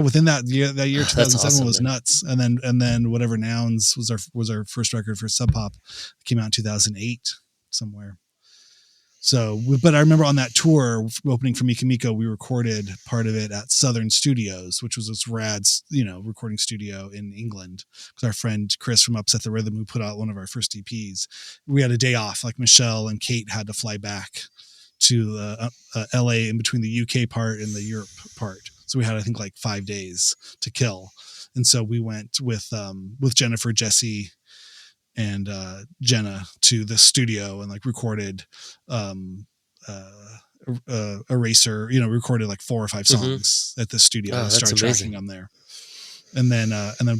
S3: within that year 2007 awesome, was nuts. And then whatever Nouns was our first record for Sub Pop, came out in 2008 somewhere. So, but I remember on that tour opening for Mika Miko, we recorded part of it at Southern Studios, which was this rad, recording studio in England. Because our friend Chris from Upset the Rhythm, who put out one of our first EPs, we had a day off. Like Michelle and Kate had to fly back to LA in between the UK part and the Europe part. So we had, I think, like 5 days to kill. And so we went with Jennifer, Jesse, and Jenna to the studio and like recorded Eraser, recorded like 4 or 5 songs at the studio. And started tracking them there. And then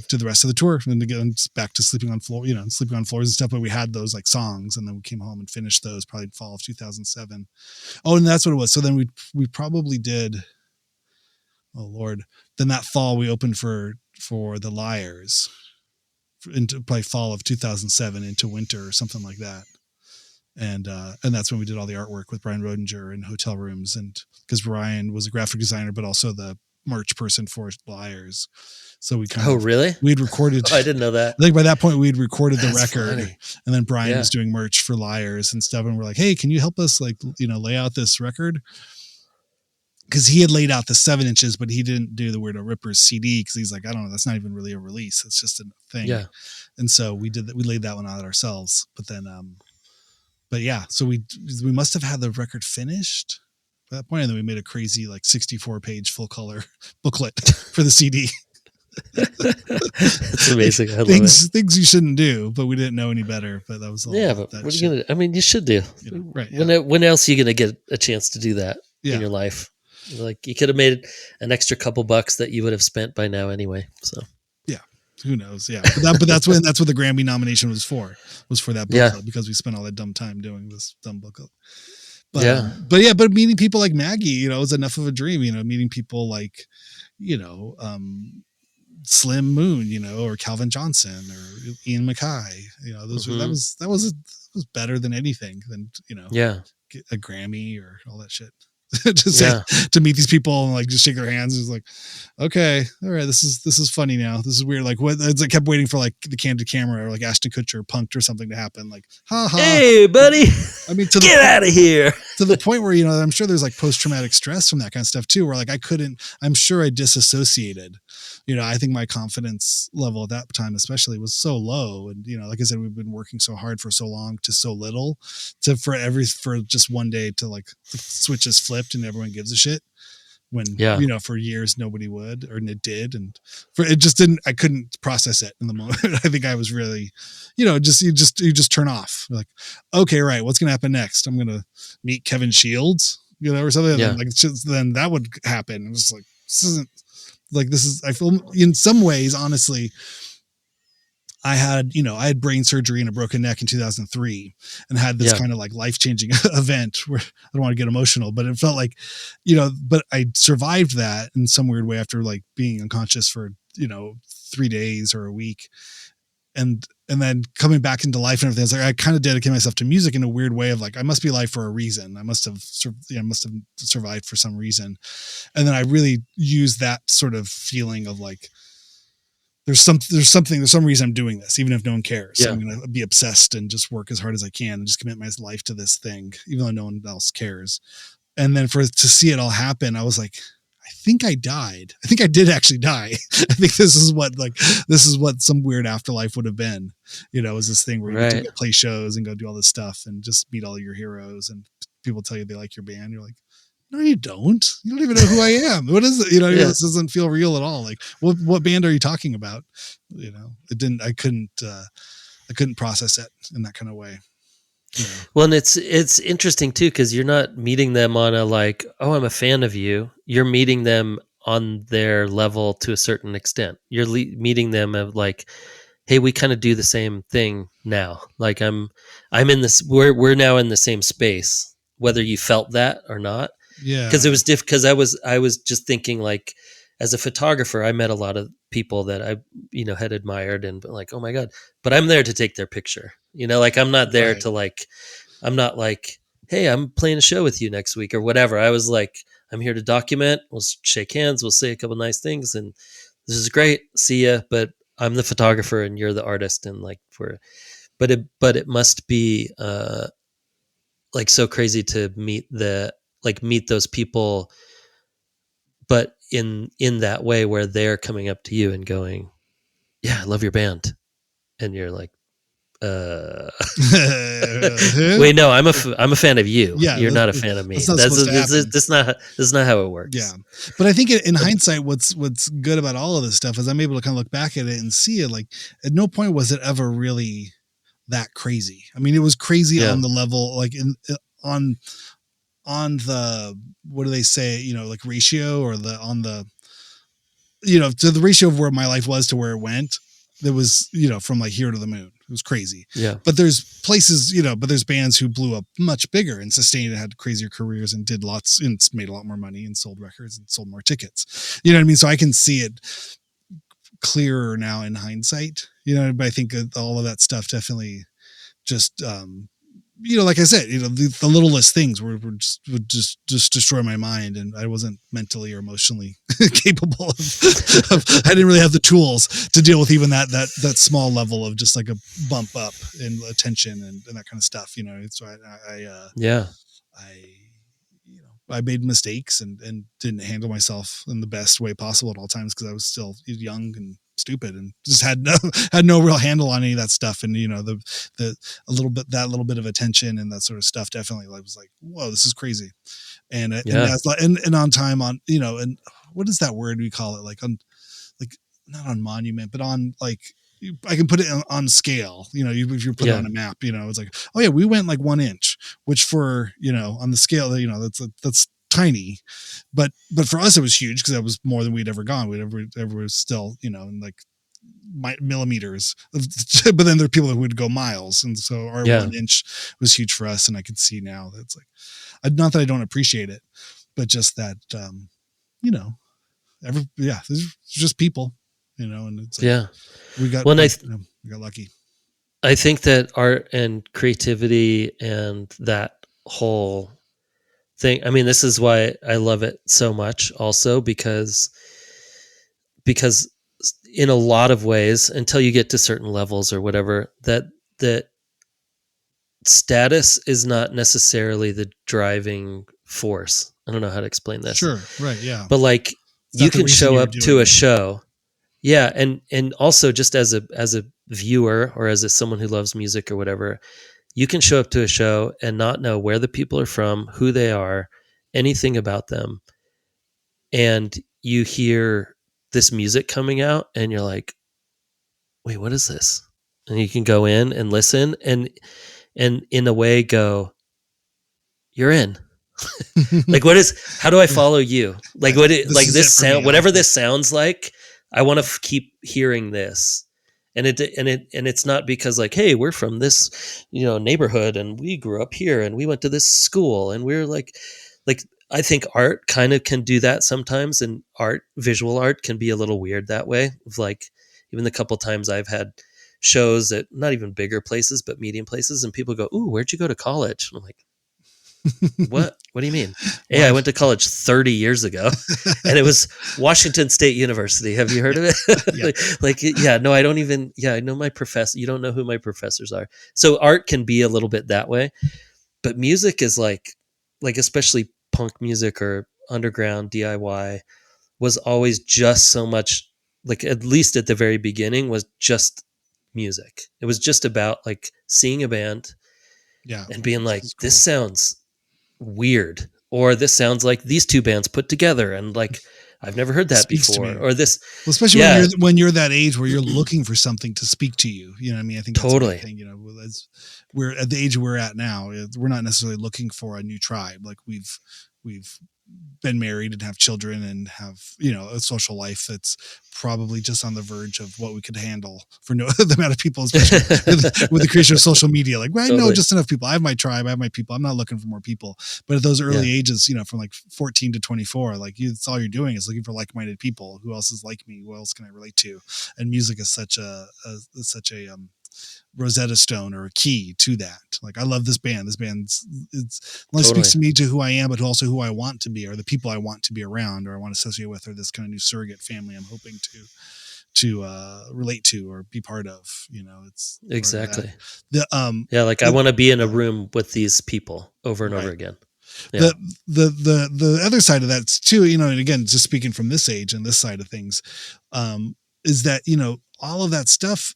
S3: to the rest of the tour, and again back to sleeping on floors and stuff. But we had those like songs, and then we came home and finished those probably in fall of 2007. Oh, and that's what it was. So then we probably did. Oh Lord! Then that fall we opened for the Liars. Into probably fall of 2007 into winter or something like that. And that's when we did all the artwork with Brian Rodinger and hotel rooms. And because Brian was a graphic designer, but also the merch person for Liars. So we
S2: really?
S3: We'd recorded.
S2: I didn't know that.
S3: I think by that point we'd recorded the record,
S2: funny.
S3: And then Brian was doing merch for Liars and stuff. And we're like, hey, can you help us lay out this record? Because he had laid out the 7 inches, but he didn't do the Weirdo Rippers CD because he's like, I don't know, that's not even really a release. It's just a thing. Yeah. And so we did that. We laid that one out ourselves. But then, so we must have had the record finished at that point, and then we made a crazy 64-page full color booklet for the CD.
S2: That's amazing. I love
S3: things you shouldn't do, but we didn't know any better. But that was
S2: but what are you gonna? I mean, you should do.
S3: Right?
S2: When else are you gonna get a chance to do that in your life? Like you could have made an extra couple bucks that you would have spent by now anyway. So
S3: who knows? Yeah, but that's what the Grammy nomination was for that booklet because we spent all that dumb time doing this dumb booklet. But meeting people like Maggie, was enough of a dream. Meeting people like, Slim Moon, or Calvin Johnson or Ian Mackay. That was better than anything than get a Grammy or all that shit. to say, to meet these people and like just shake their hands. It's like, okay, all right, this is funny now. This is weird. Like what? It's I kept waiting for like the candid camera or like Ashton Kutcher punked or something to happen. Like, ha ha.
S2: Hey, buddy.
S3: I mean,
S2: get out of here.
S3: To the point where, you know, I'm sure there's like post-traumatic stress from that kind of stuff too, where like I'm sure I disassociated. You know, I think my confidence level at that time especially was so low. And, you know, like I said, we've been working so hard for so long to so little for just one day to like the switch is flipped and everyone gives a shit. When, you know, for years nobody would, or it did. And I couldn't process it in the moment. I think I was really, you know, you just turn off. You're like, okay, right. What's going to happen next? I'm going to meet Kevin Shields, you know, or something.
S2: Yeah.
S3: Then that would happen. It was like, I feel in some ways, honestly, I had brain surgery and a broken neck in 2003 and had this kind of like life-changing event where I don't want to get emotional, but it felt like, you know, but I survived that in some weird way after like being unconscious for, you know, 3 days or a week. And then coming back into life and everything, it's like, I kind of dedicated myself to music in a weird way of like, I must be alive for a reason. I must have survived for some reason. And then I really used that sort of feeling of like, there's some reason I'm doing this, even if no one cares. So I'm going to be obsessed and just work as hard as I can and just commit my life to this thing, even though no one else cares. And then to see it all happen, I was like, I think I died. I think I did actually die. I think this is what some weird afterlife would have been, you know, is this thing where you get to go play shows and go do all this stuff and just meet all your heroes and people tell you they like your band. You're like, no, you don't. You don't even know who I am. What is it? You know, this doesn't feel real at all. Like, what band are you talking about? You know, I couldn't process it in that kind of way. You know?
S2: Well, and it's interesting too, because you're not meeting them on a like, oh, I'm a fan of you. You're meeting them on their level to a certain extent. You're meeting them of like, hey, we kind of do the same thing now. Like I'm in this. We're now in the same space, whether you felt that or not.
S3: Yeah,
S2: because it was because I was just thinking like, as a photographer, I met a lot of people that I had admired and like, oh my god, but I'm there to take their picture. You know, like I'm not there to like, I'm not like, hey, I'm playing a show with you next week or whatever. I was like, I'm here to document. We'll shake hands. We'll say a couple nice things, and this is great. See ya. But I'm the photographer and you're the artist, and like but it must be like so crazy to meet those people, but in that way where they're coming up to you and going, yeah, I love your band. And you're like, wait, no, I'm a fan of you. Yeah, you're not a fan of me. That's not how it works.
S3: Yeah. But I think in hindsight, what's good about all of this stuff is I'm able to kind of look back at it and see it like at no point was it ever really that crazy. I mean, it was crazy on the level, like on the, what do they say, you know, like ratio or to the ratio of where my life was to where it went. There was, you know, from like here to the moon. It was crazy.
S2: Yeah.
S3: But there's places, you know, but there's bands who blew up much bigger and sustained and had crazier careers and did lots and made a lot more money and sold records and sold more tickets. You know what I mean? So I can see it clearer now in hindsight, you know, but I think all of that stuff definitely just, you know, like I said, you know, the littlest things would just destroy my mind, and I wasn't mentally or emotionally capable of I didn't really have the tools to deal with even that small level of just like a bump up in attention and that kind of stuff, you know. So I made mistakes and didn't handle myself in the best way possible at all times because I was still young and stupid and just had no real handle on any of that stuff. And, you know, that little bit of attention and that sort of stuff definitely was like, whoa, this is crazy. And that's like, and on time on, you know, and what is that word we call it? Like on, like not on monument, but on like, I can put it on scale, you know, if you put it on a map, you know, it's like, oh yeah, we went like 1 inch, which for, you know, on the scale, you know, that's tiny, but for us, it was huge because that was more than we'd ever gone. We'd ever still, you know, in like millimeters, but then there are people who would go miles. And so our 1 inch was huge for us. And I could see now that it's like, not that I don't appreciate it, but just that, you know, there's just people, you know, and it's like, we got lucky.
S2: I think that art and creativity and that whole thing. I mean, this is why I love it so much also because in a lot of ways, until you get to certain levels or whatever, that status is not necessarily the driving force. I don't know how to explain this.
S3: Sure. Right. Yeah.
S2: But like
S3: It's
S2: you
S3: not the
S2: can
S3: reason
S2: show
S3: you're
S2: up
S3: doing
S2: to a
S3: it.
S2: show. Yeah, and also just as a viewer or as someone who loves music or whatever, you can show up to a show and not know where the people are from, who they are, anything about them. And you hear this music coming out and you're like, "Wait, what is this?" And you can go in and listen and in a way go, "You're in." Like what is how do I follow you? Like what it
S3: This
S2: like
S3: is
S2: this
S3: it for
S2: sound
S3: me. I
S2: whatever
S3: like
S2: this sounds like, I want to keep hearing this. And it's not because like, hey, we're from this, neighborhood and we grew up here and we went to this school and we're like I think art kind of can do that sometimes, and visual art can be a little weird that way. Of like even the couple times I've had shows at not even bigger places but medium places and people go, "Ooh, where'd you go to college?" And I'm like, what do you mean? Hey, I
S3: Why?
S2: went to college 30 years ago and it was Washington State University. Have you heard of it?
S3: Yeah.
S2: No, I don't even, I know my professor. You don't know who my professors are. So art can be a little bit that way, but music is like especially punk music or underground DIY was always just so much, like at least at the very beginning was just music. It was just about like seeing a band
S3: Yeah.
S2: and being like,
S3: This is cool.
S2: this sounds weird, or this sounds like these two bands put together and like I've never heard that
S3: Speaks to
S2: before,
S3: me.
S2: or this.
S3: Well, especially
S2: Yeah,
S3: when you're that age where you're looking for something to speak to you. You know what I mean? I think that's
S2: totally.
S3: a big thing. As we're at the age we're at now, we're not necessarily looking for a new tribe. Like we've been married and have children and have, a social life that's probably just on the verge of what we could handle for the amount of people, especially with the creation of social media. Like, well, I know just enough people. I have my tribe. I have my people. I'm not looking for more people. But at those early ages, from like 14 to 24, like it's all you're doing is looking for like-minded people. Who else is like me? Who else can I relate to? And music is such a Rosetta Stone or a key to that. Like, I love this band. This band's speaks to me, to who I am, but also who I want to be, or the people I want to be around, or I want to associate with, or this kind of new surrogate family I'm hoping to relate to or be part of. It's
S2: exactly.
S3: Like
S2: I want to be in a room with these people over and over again.
S3: Yeah. The other side of that too, and again, just speaking from this age and this side of things, is that all of that stuff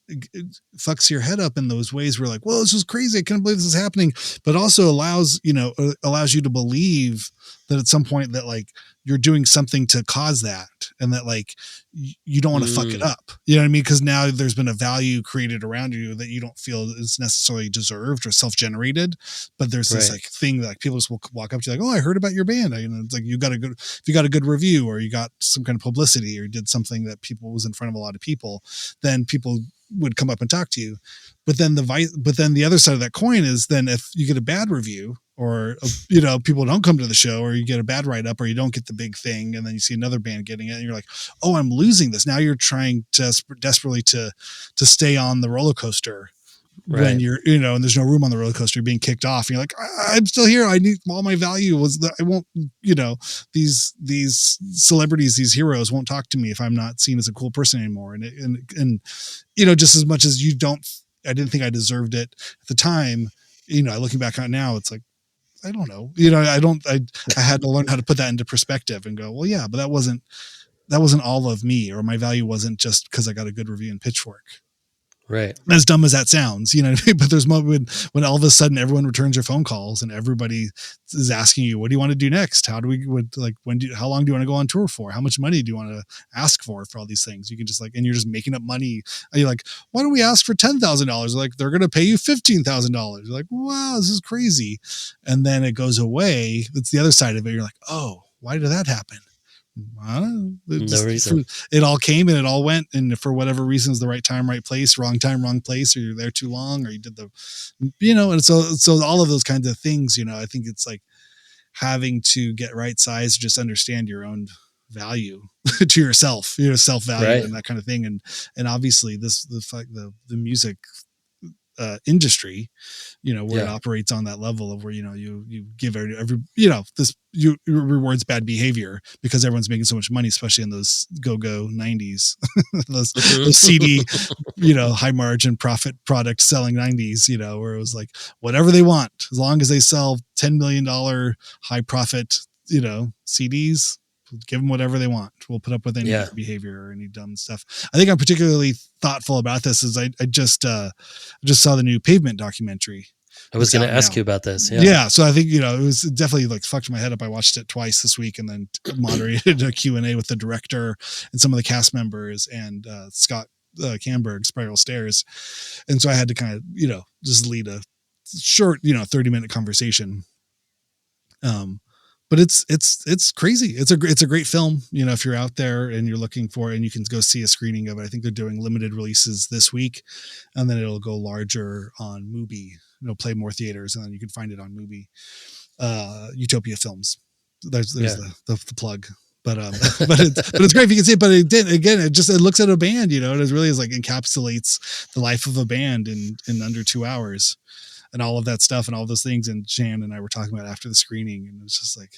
S3: fucks your head up in those ways where like, well, this is crazy. I can't believe this is happening. But also allows you to believe that at some point that like you're doing something to cause that. And that like, you don't want to fuck it up. You know what I mean? Because now there's been a value created around you that you don't feel is necessarily deserved or self-generated. But there's this like thing that like people just will walk up to you like, oh, I heard about your band. It's like, if you got a good review or you got some kind of publicity or you did something that people was in front of a lot of people, then people would come up and talk to you. But then the other side of that coin is then if you get a bad review or, people don't come to the show, or you get a bad write-up, or you don't get the big thing, and then you see another band getting it and you're like, oh, I'm losing this. Now you're trying desperately to stay on the roller coaster. Right. When you're, and there's no room on the roller coaster, you're being kicked off. And you're like, I'm still here. I need all my value was that I won't, these celebrities, these heroes won't talk to me if I'm not seen as a cool person anymore. And just as much as I didn't think I deserved it at the time, looking back on it now, it's like, I don't know, I had to learn how to put that into perspective and go, well, yeah, but that wasn't all of me, or my value wasn't just because I got a good review in Pitchfork.
S2: Right.
S3: As dumb as that sounds, but there's moments when all of a sudden everyone returns your phone calls and everybody is asking you, what do you want to do next? How long do you want to go on tour for? How much money do you want to ask for all these things? You can just and you're just making up money. And you're like, why don't we ask for $10,000? Like, they're going to pay you $15,000. You're like, wow, this is crazy. And then it goes away. That's the other side of it. You're like, oh, why did that happen?
S2: No reason.
S3: It all came and it all went, and for whatever reasons, the right time, right place, wrong time, wrong place, or you're there too long, or you did and so all of those kinds of things, I think it's like having to get right size, just understand your own value to yourself, self-value, and that kind of thing. And obviously the music industry, where it operates on that level of where, you give every you rewards bad behavior because everyone's making so much money, especially in those go-go 90s, those CD, high margin profit product selling 90s, where it was like whatever they want, as long as they sell $10 million high profit, CDs, give them whatever they want. We'll put up with any behavior or any dumb stuff. I think I'm particularly thoughtful about this is I just saw the new Pavement documentary.
S2: I was going to ask you about this.
S3: Yeah. So I think, it was definitely like fucked my head up. I watched it twice this week and then moderated a Q&A with the director and some of the cast members and Scott Camberg, Spiral Stairs. And so I had to kind of, just lead a short, 30-minute conversation. But it's crazy. It's a great film. If you're out there and you're looking for it, and you can go see a screening of it. I think they're doing limited releases this week, and then it'll go larger on Mubi. Play more theaters, and then you can find it on Mubi. Utopia Films. There's the plug. But it's great if you can see it. But it looks at a band. It really is like encapsulates the life of a band in under 2 hours. And all of that stuff and all those things. And Shan and I were talking about after the screening, and it's just like,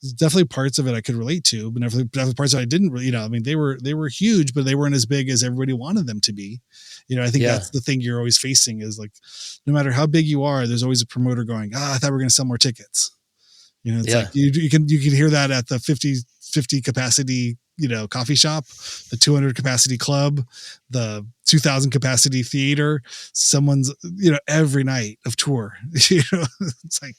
S3: there's definitely parts of it I could relate to, but definitely parts that I didn't really, they were huge, but they weren't as big as everybody wanted them to be. I think that's the thing you're always facing is like, no matter how big you are, there's always a promoter going, I thought we were going to sell more tickets. It's like, you can hear that at the 50 capacity, coffee shop, the 200 capacity club, the 2000 capacity theater, someone's, every night of tour, it's like,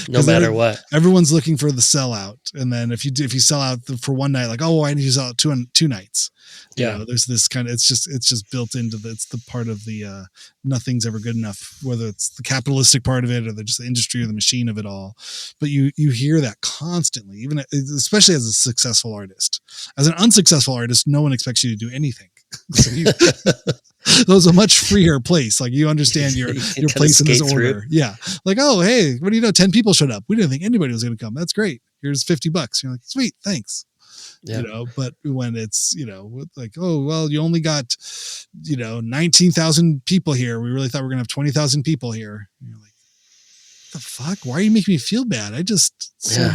S2: no matter what,
S3: everyone's looking for the sellout. And then if you sell out for one night, like, I need to sell out two nights. There's this kind of, it's just built into it's the part of the, nothing's ever good enough, whether it's the capitalistic part of it or just the industry or the machine of it all. But you hear that constantly, even especially as a successful artist. As an unsuccessful artist, no one expects you to do anything. So those a much freer place. Like you understand your place in this order. Through. Yeah. Like, hey, what do you know? 10 people showed up. We didn't think anybody was going to come. That's great. Here's $50. You're like, sweet. Thanks. Yeah. But when it's, like, you only got, 19,000 people here. We really thought we were going to have 20,000 people here. And you're like, what the fuck? Why are you making me feel bad? I just sold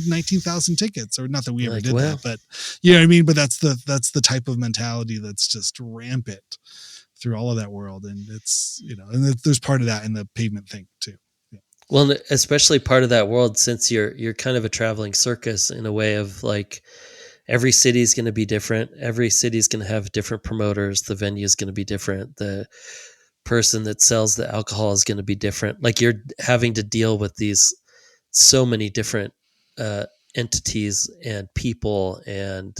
S3: 19,000 tickets, or not that we ever did that, but you know what I mean? But that's the type of mentality that's just rampant through all of that world. And it's, and there's part of that in the Pavement thing too. Yeah.
S2: Well, especially part of that world, since you're kind of a traveling circus in a way of like, every city is going to be different. Every city is going to have different promoters. The venue is going to be different. The person that sells the alcohol is going to be different. Like you're having to deal with these so many different entities and people and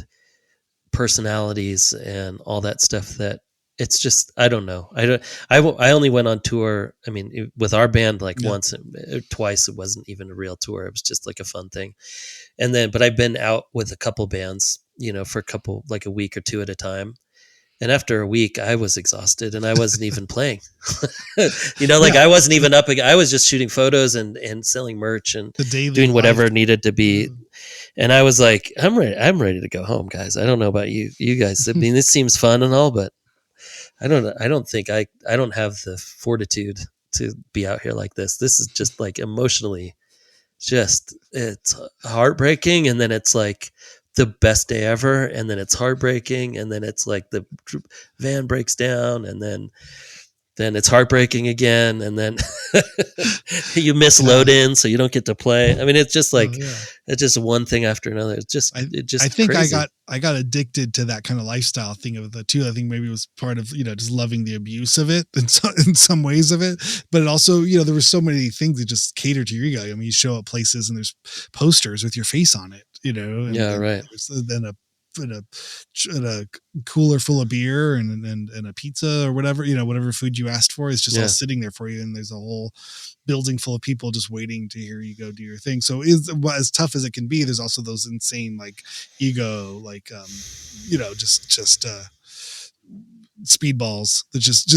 S2: personalities and all that stuff that it's just, I don't know. I only went on tour. I mean, with our band, like once, twice, it wasn't even a real tour. It was just like a fun thing. And then, but I've been out with a couple bands, for like a week or two at a time. And after a week, I was exhausted and I wasn't even playing, I wasn't even up. I was just shooting photos and selling merch and doing whatever needed to be. And I was like, I'm ready to go home, guys. I don't know about you guys. I mean, this seems fun and all, but I don't think I don't have the fortitude to be out here like this. This is just like emotionally it's heartbreaking. And then it's like the best day ever. And then it's heartbreaking. And then it's like the van breaks down and then it's heartbreaking again. And then you miss load in, so you don't get to play. I mean, it's just like, it's just one thing after another. It's just, I think crazy.
S3: I got addicted to that kind of lifestyle thing of the two. I think maybe it was part of, just loving the abuse of it in some ways of it, but it also, there were so many things that just cater to your ego. I mean, you show up places and there's posters with your face on it, and
S2: right.
S3: Then a cooler full of beer and a pizza or whatever, whatever food you asked for is just all sitting there for you. And there's a whole building full of people just waiting to hear you go do your thing. So as tough as it can be, there's also those insane, like ego, like, just speedballs that just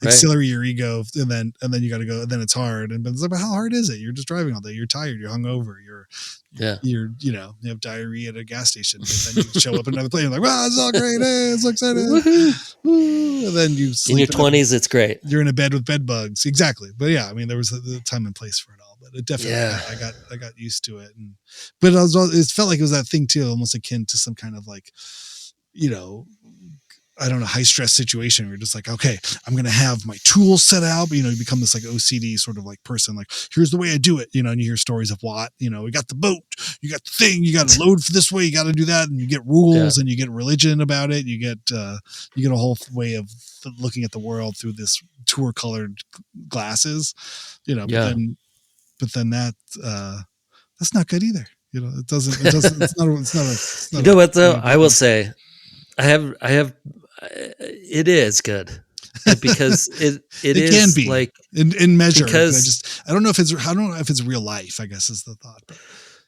S3: accelerate your ego. And then you got to go, and then it's hard. But it's like, how hard is it? You're just driving all day. You're tired. You're hungover. You're,
S2: Yeah.
S3: you have diarrhea at a gas station, but then you show up at another place, you're like, wow, it's all great. Hey, it's so exciting. Woo. And then you sleep
S2: in your 20s, it's great.
S3: You're in a bed with bed bugs. Exactly. But yeah, I mean, there was the time and place for it all, but it definitely, I got used to it. But it felt like it was that thing too, almost akin to some kind of like, I don't know, high stress situation where you're just like, okay, I'm going to have my tools set out, but, you become this like OCD sort of like person, like, here's the way I do it, and you hear stories of Watt, we got the boat, you got the thing, you got to load for this way, you got to do that. And you get rules and you get religion about it. You get a whole way of looking at the world through this tour colored glasses, but then that's not good either. It doesn't, it's not
S2: you know what though? I will say, I have, it is good because it
S3: can
S2: is
S3: be
S2: like
S3: in measure,
S2: because
S3: I don't know if it's real life, I guess is the thought.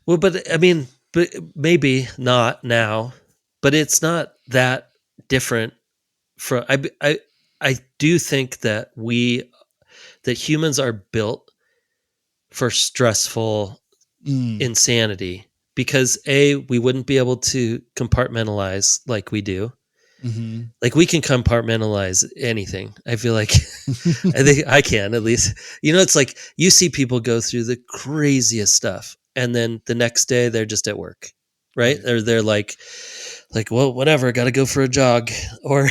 S2: But I mean, but maybe not now, but it's not that different from, I do think that humans are built for stressful insanity because we wouldn't be able to compartmentalize like we do.
S3: Mm-hmm.
S2: Like we can compartmentalize anything. I feel like I think I can at least. It's like you see people go through the craziest stuff, and then the next day they're just at work, right? Or they're like, well, whatever, got to go for a jog, or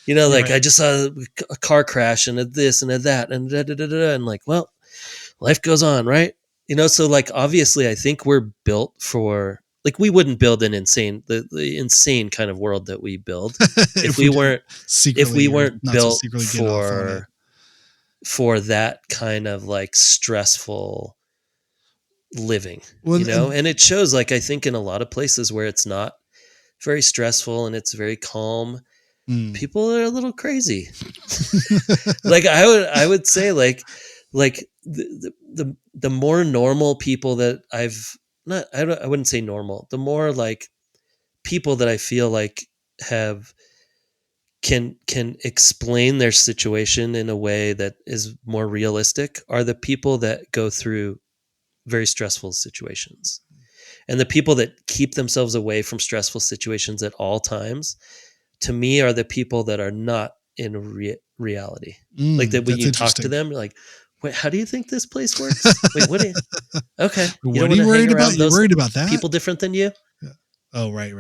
S2: like I just saw a car crash and this and that and and like, well, life goes on, right? So like obviously, I think we're built for. Like we wouldn't build an insane, the insane kind of world that we build if we weren't built for that kind of like stressful living, and it shows like, I think in a lot of places where it's not very stressful and it's very calm, people are a little crazy. Like I would say like the more normal people that I wouldn't say normal. The more like people that I feel like can explain their situation in a way that is more realistic are the people that go through very stressful situations. And the people that keep themselves away from stressful situations at all times, to me, are the people that are not in reality. Like that when you talk to them, you're like, wait, how do you think this place works? Wait, what? Okay,
S3: what are you worried about? You're worried about that?
S2: People different than you?
S3: Yeah. Oh, right.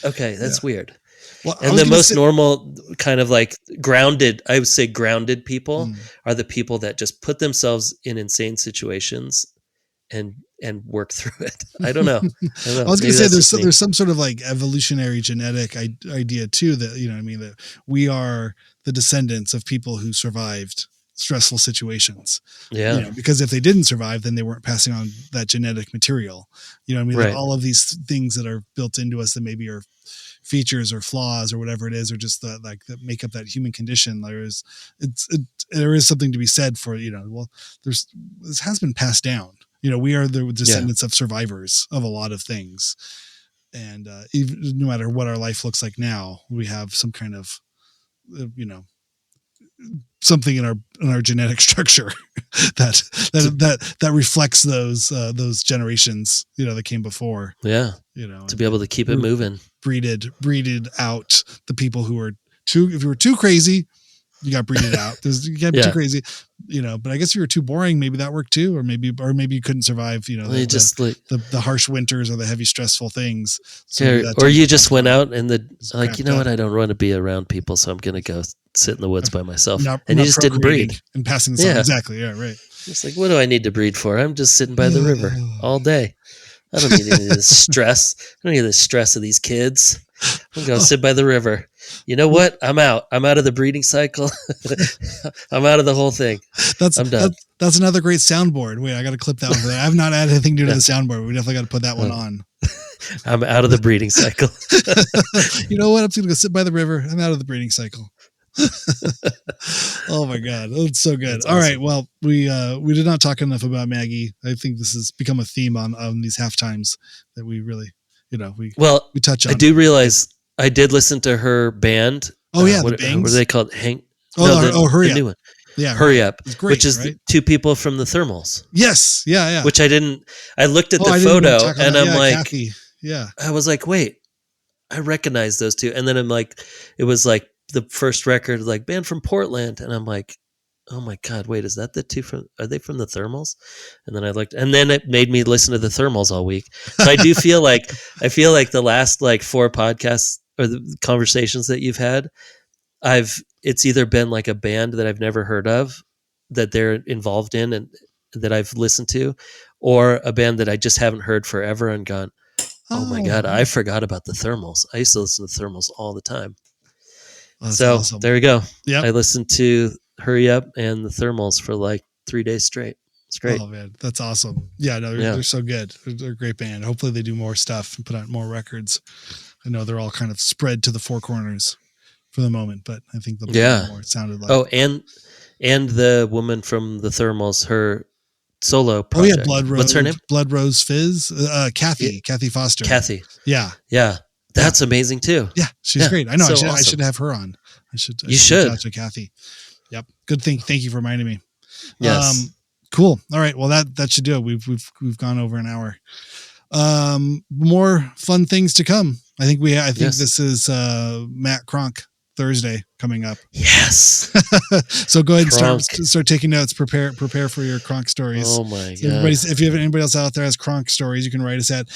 S2: Okay, that's weird.
S3: Well,
S2: and the most normal kind of like grounded, I would say grounded people are the people that just put themselves in insane situations and work through it. I don't know.
S3: I was going to say there's some sort of like evolutionary genetic idea too that, that we are the descendants of people who survived stressful situations.
S2: Yeah.
S3: Because if they didn't survive, then they weren't passing on that genetic material. Right. Like all of these things that are built into us that maybe are features or flaws or whatever it is, or just that make up that human condition. There is something to be said for, this has been passed down. We are the descendants of survivors of a lot of things. And even no matter what our life looks like now, we have some kind of, something in our genetic structure that reflects those generations, that came before.
S2: Yeah. To be able to keep it moving.
S3: Breeded out the people who were if you were too crazy, you got breeded out. You can't be too crazy, but I guess if you were too boring, maybe that worked too. Or maybe you couldn't survive, the harsh winters or the heavy stressful things. So
S2: or you just went out and what? I don't want to be around people, so I'm going to go sit in the woods by myself. You just didn't breed.
S3: And passing this on. Exactly. Yeah, right.
S2: It's like, what do I need to breed for? I'm just sitting by the river all day. I don't need any of this stress. I don't need the stress of these kids. I'm going to sit by the river. You know what? I'm out. I'm out of the breeding cycle. I'm out of the whole thing. I'm done.
S3: That's another great soundboard. Wait, I got to clip that one. I have not added anything to the soundboard. We definitely got to put that one on.
S2: I'm out of the breeding cycle.
S3: You know what? I'm just going to go sit by the river. I'm out of the breeding cycle. Oh my God. That's so good. That's awesome. All right. Well, we did not talk enough about Maggie. I think this has become a theme on these half times that we really, we touch on.
S2: I do realize I did listen to her band.
S3: Oh yeah.
S2: What are they called? Hurry
S3: the
S2: Up.
S3: New one. Yeah.
S2: Hurry Up,
S3: It's great,
S2: which is
S3: right?
S2: the two people from the Thermals.
S3: Yes. Yeah.
S2: Which I looked at
S3: I
S2: the
S3: didn't even
S2: photo
S3: check on
S2: and
S3: that.
S2: I'm
S3: Yeah,
S2: like,
S3: Kathy. Yeah.
S2: I was like, wait, I recognize those two. And then I'm like, it was like the first record, like band from Portland. And I'm like, oh my God, wait, is that the two are they from the Thermals? And then I looked, and then it made me listen to the Thermals all week. So I do feel like, the last like 4 podcasts or the conversations that you've had, it's either been like a band that I've never heard of that they're involved in and that I've listened to, or a band that I just haven't heard forever and gone, oh my God, I forgot about the Thermals. I used to listen to the Thermals all the time.
S3: That's
S2: so
S3: awesome.
S2: there we go.
S3: Yep.
S2: I listened to Hurry Up and the Thermals for like 3 days straight. It's great.
S3: Oh man, that's awesome. Yeah, no, they're so good. They're a great band. Hopefully they do more stuff and put out more records. I know they're all kind of spread to the 4 corners for the moment, but I think they'll be more. It sounded like.
S2: Oh, and the woman from the Thermals, her solo project.
S3: Oh yeah, Blood Rose.
S2: What's her name?
S3: Blood Rose Fizz. Kathy Foster.
S2: Kathy.
S3: Yeah.
S2: That's amazing too.
S3: Yeah, she's great. I know.
S2: So
S3: I should have her on. I should
S2: reach out
S3: to Kathy. Yep. Good thing. Thank you for reminding me.
S2: Yes.
S3: Cool. All right. Well, that should do it. We've gone over an hour. More fun things to come. I think this is Matt Kronk Thursday coming up.
S2: Yes.
S3: So go ahead and start taking notes. Prepare for your Kronk stories.
S2: Oh my
S3: So
S2: God.
S3: if you have anybody else out there has Kronk stories, you can write us at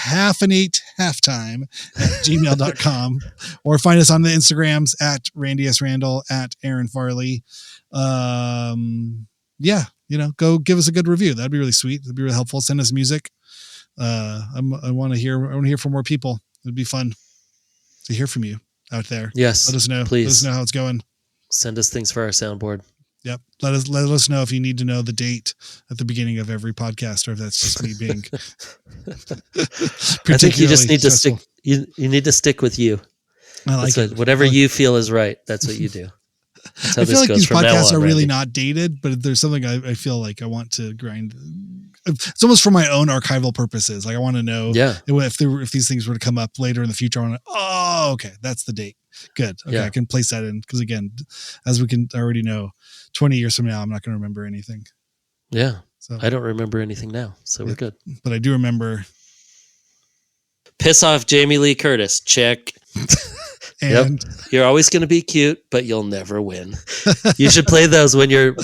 S3: halftime@gmail.com or find us on the Instagrams at Randy S. Randall, at Aaron Farley. Go give us a good review. That'd be really sweet. That'd be really helpful. Send us music. I want to hear from more people. It'd be fun to hear from you out there.
S2: Yes.
S3: Let us know.
S2: Please.
S3: Let us know how it's going.
S2: Send us things for our soundboard.
S3: Yep. Let us know if you need to know the date at the beginning of every podcast, or if that's just me being.
S2: I think you just need to stick. You need to stick with you.
S3: I like it.
S2: Whatever you feel is right. That's what you do. That's how
S3: I feel like these podcasts are really
S2: Randy.
S3: not dated, but there's something I feel like I want to grind. It's almost for my own archival purposes. Like I want to know if these things were to come up later in the future. I want to, okay, that's the date. Good. Okay, I can place that in because again, as we can already know, 20 years from now, I'm not going to remember anything.
S2: Yeah.
S3: So
S2: I don't remember anything now, so we're good.
S3: But I do remember.
S2: Piss off Jamie Lee Curtis. Check.
S3: And
S2: you're always going to be cute, but you'll never win. You should play those when you're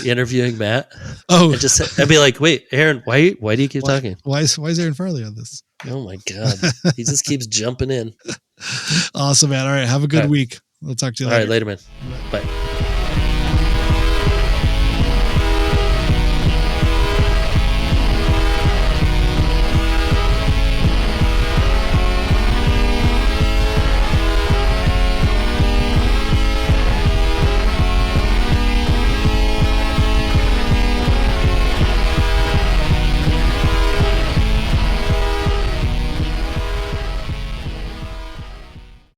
S2: interviewing Matt.
S3: Oh,
S2: and be like, wait, Aaron, why do you keep talking?
S3: Why is Aaron Farley on this?
S2: Oh my God, he just keeps jumping in.
S3: Awesome, man. All right, have a good week. We'll talk to you later.
S2: All right, later, man. Bye.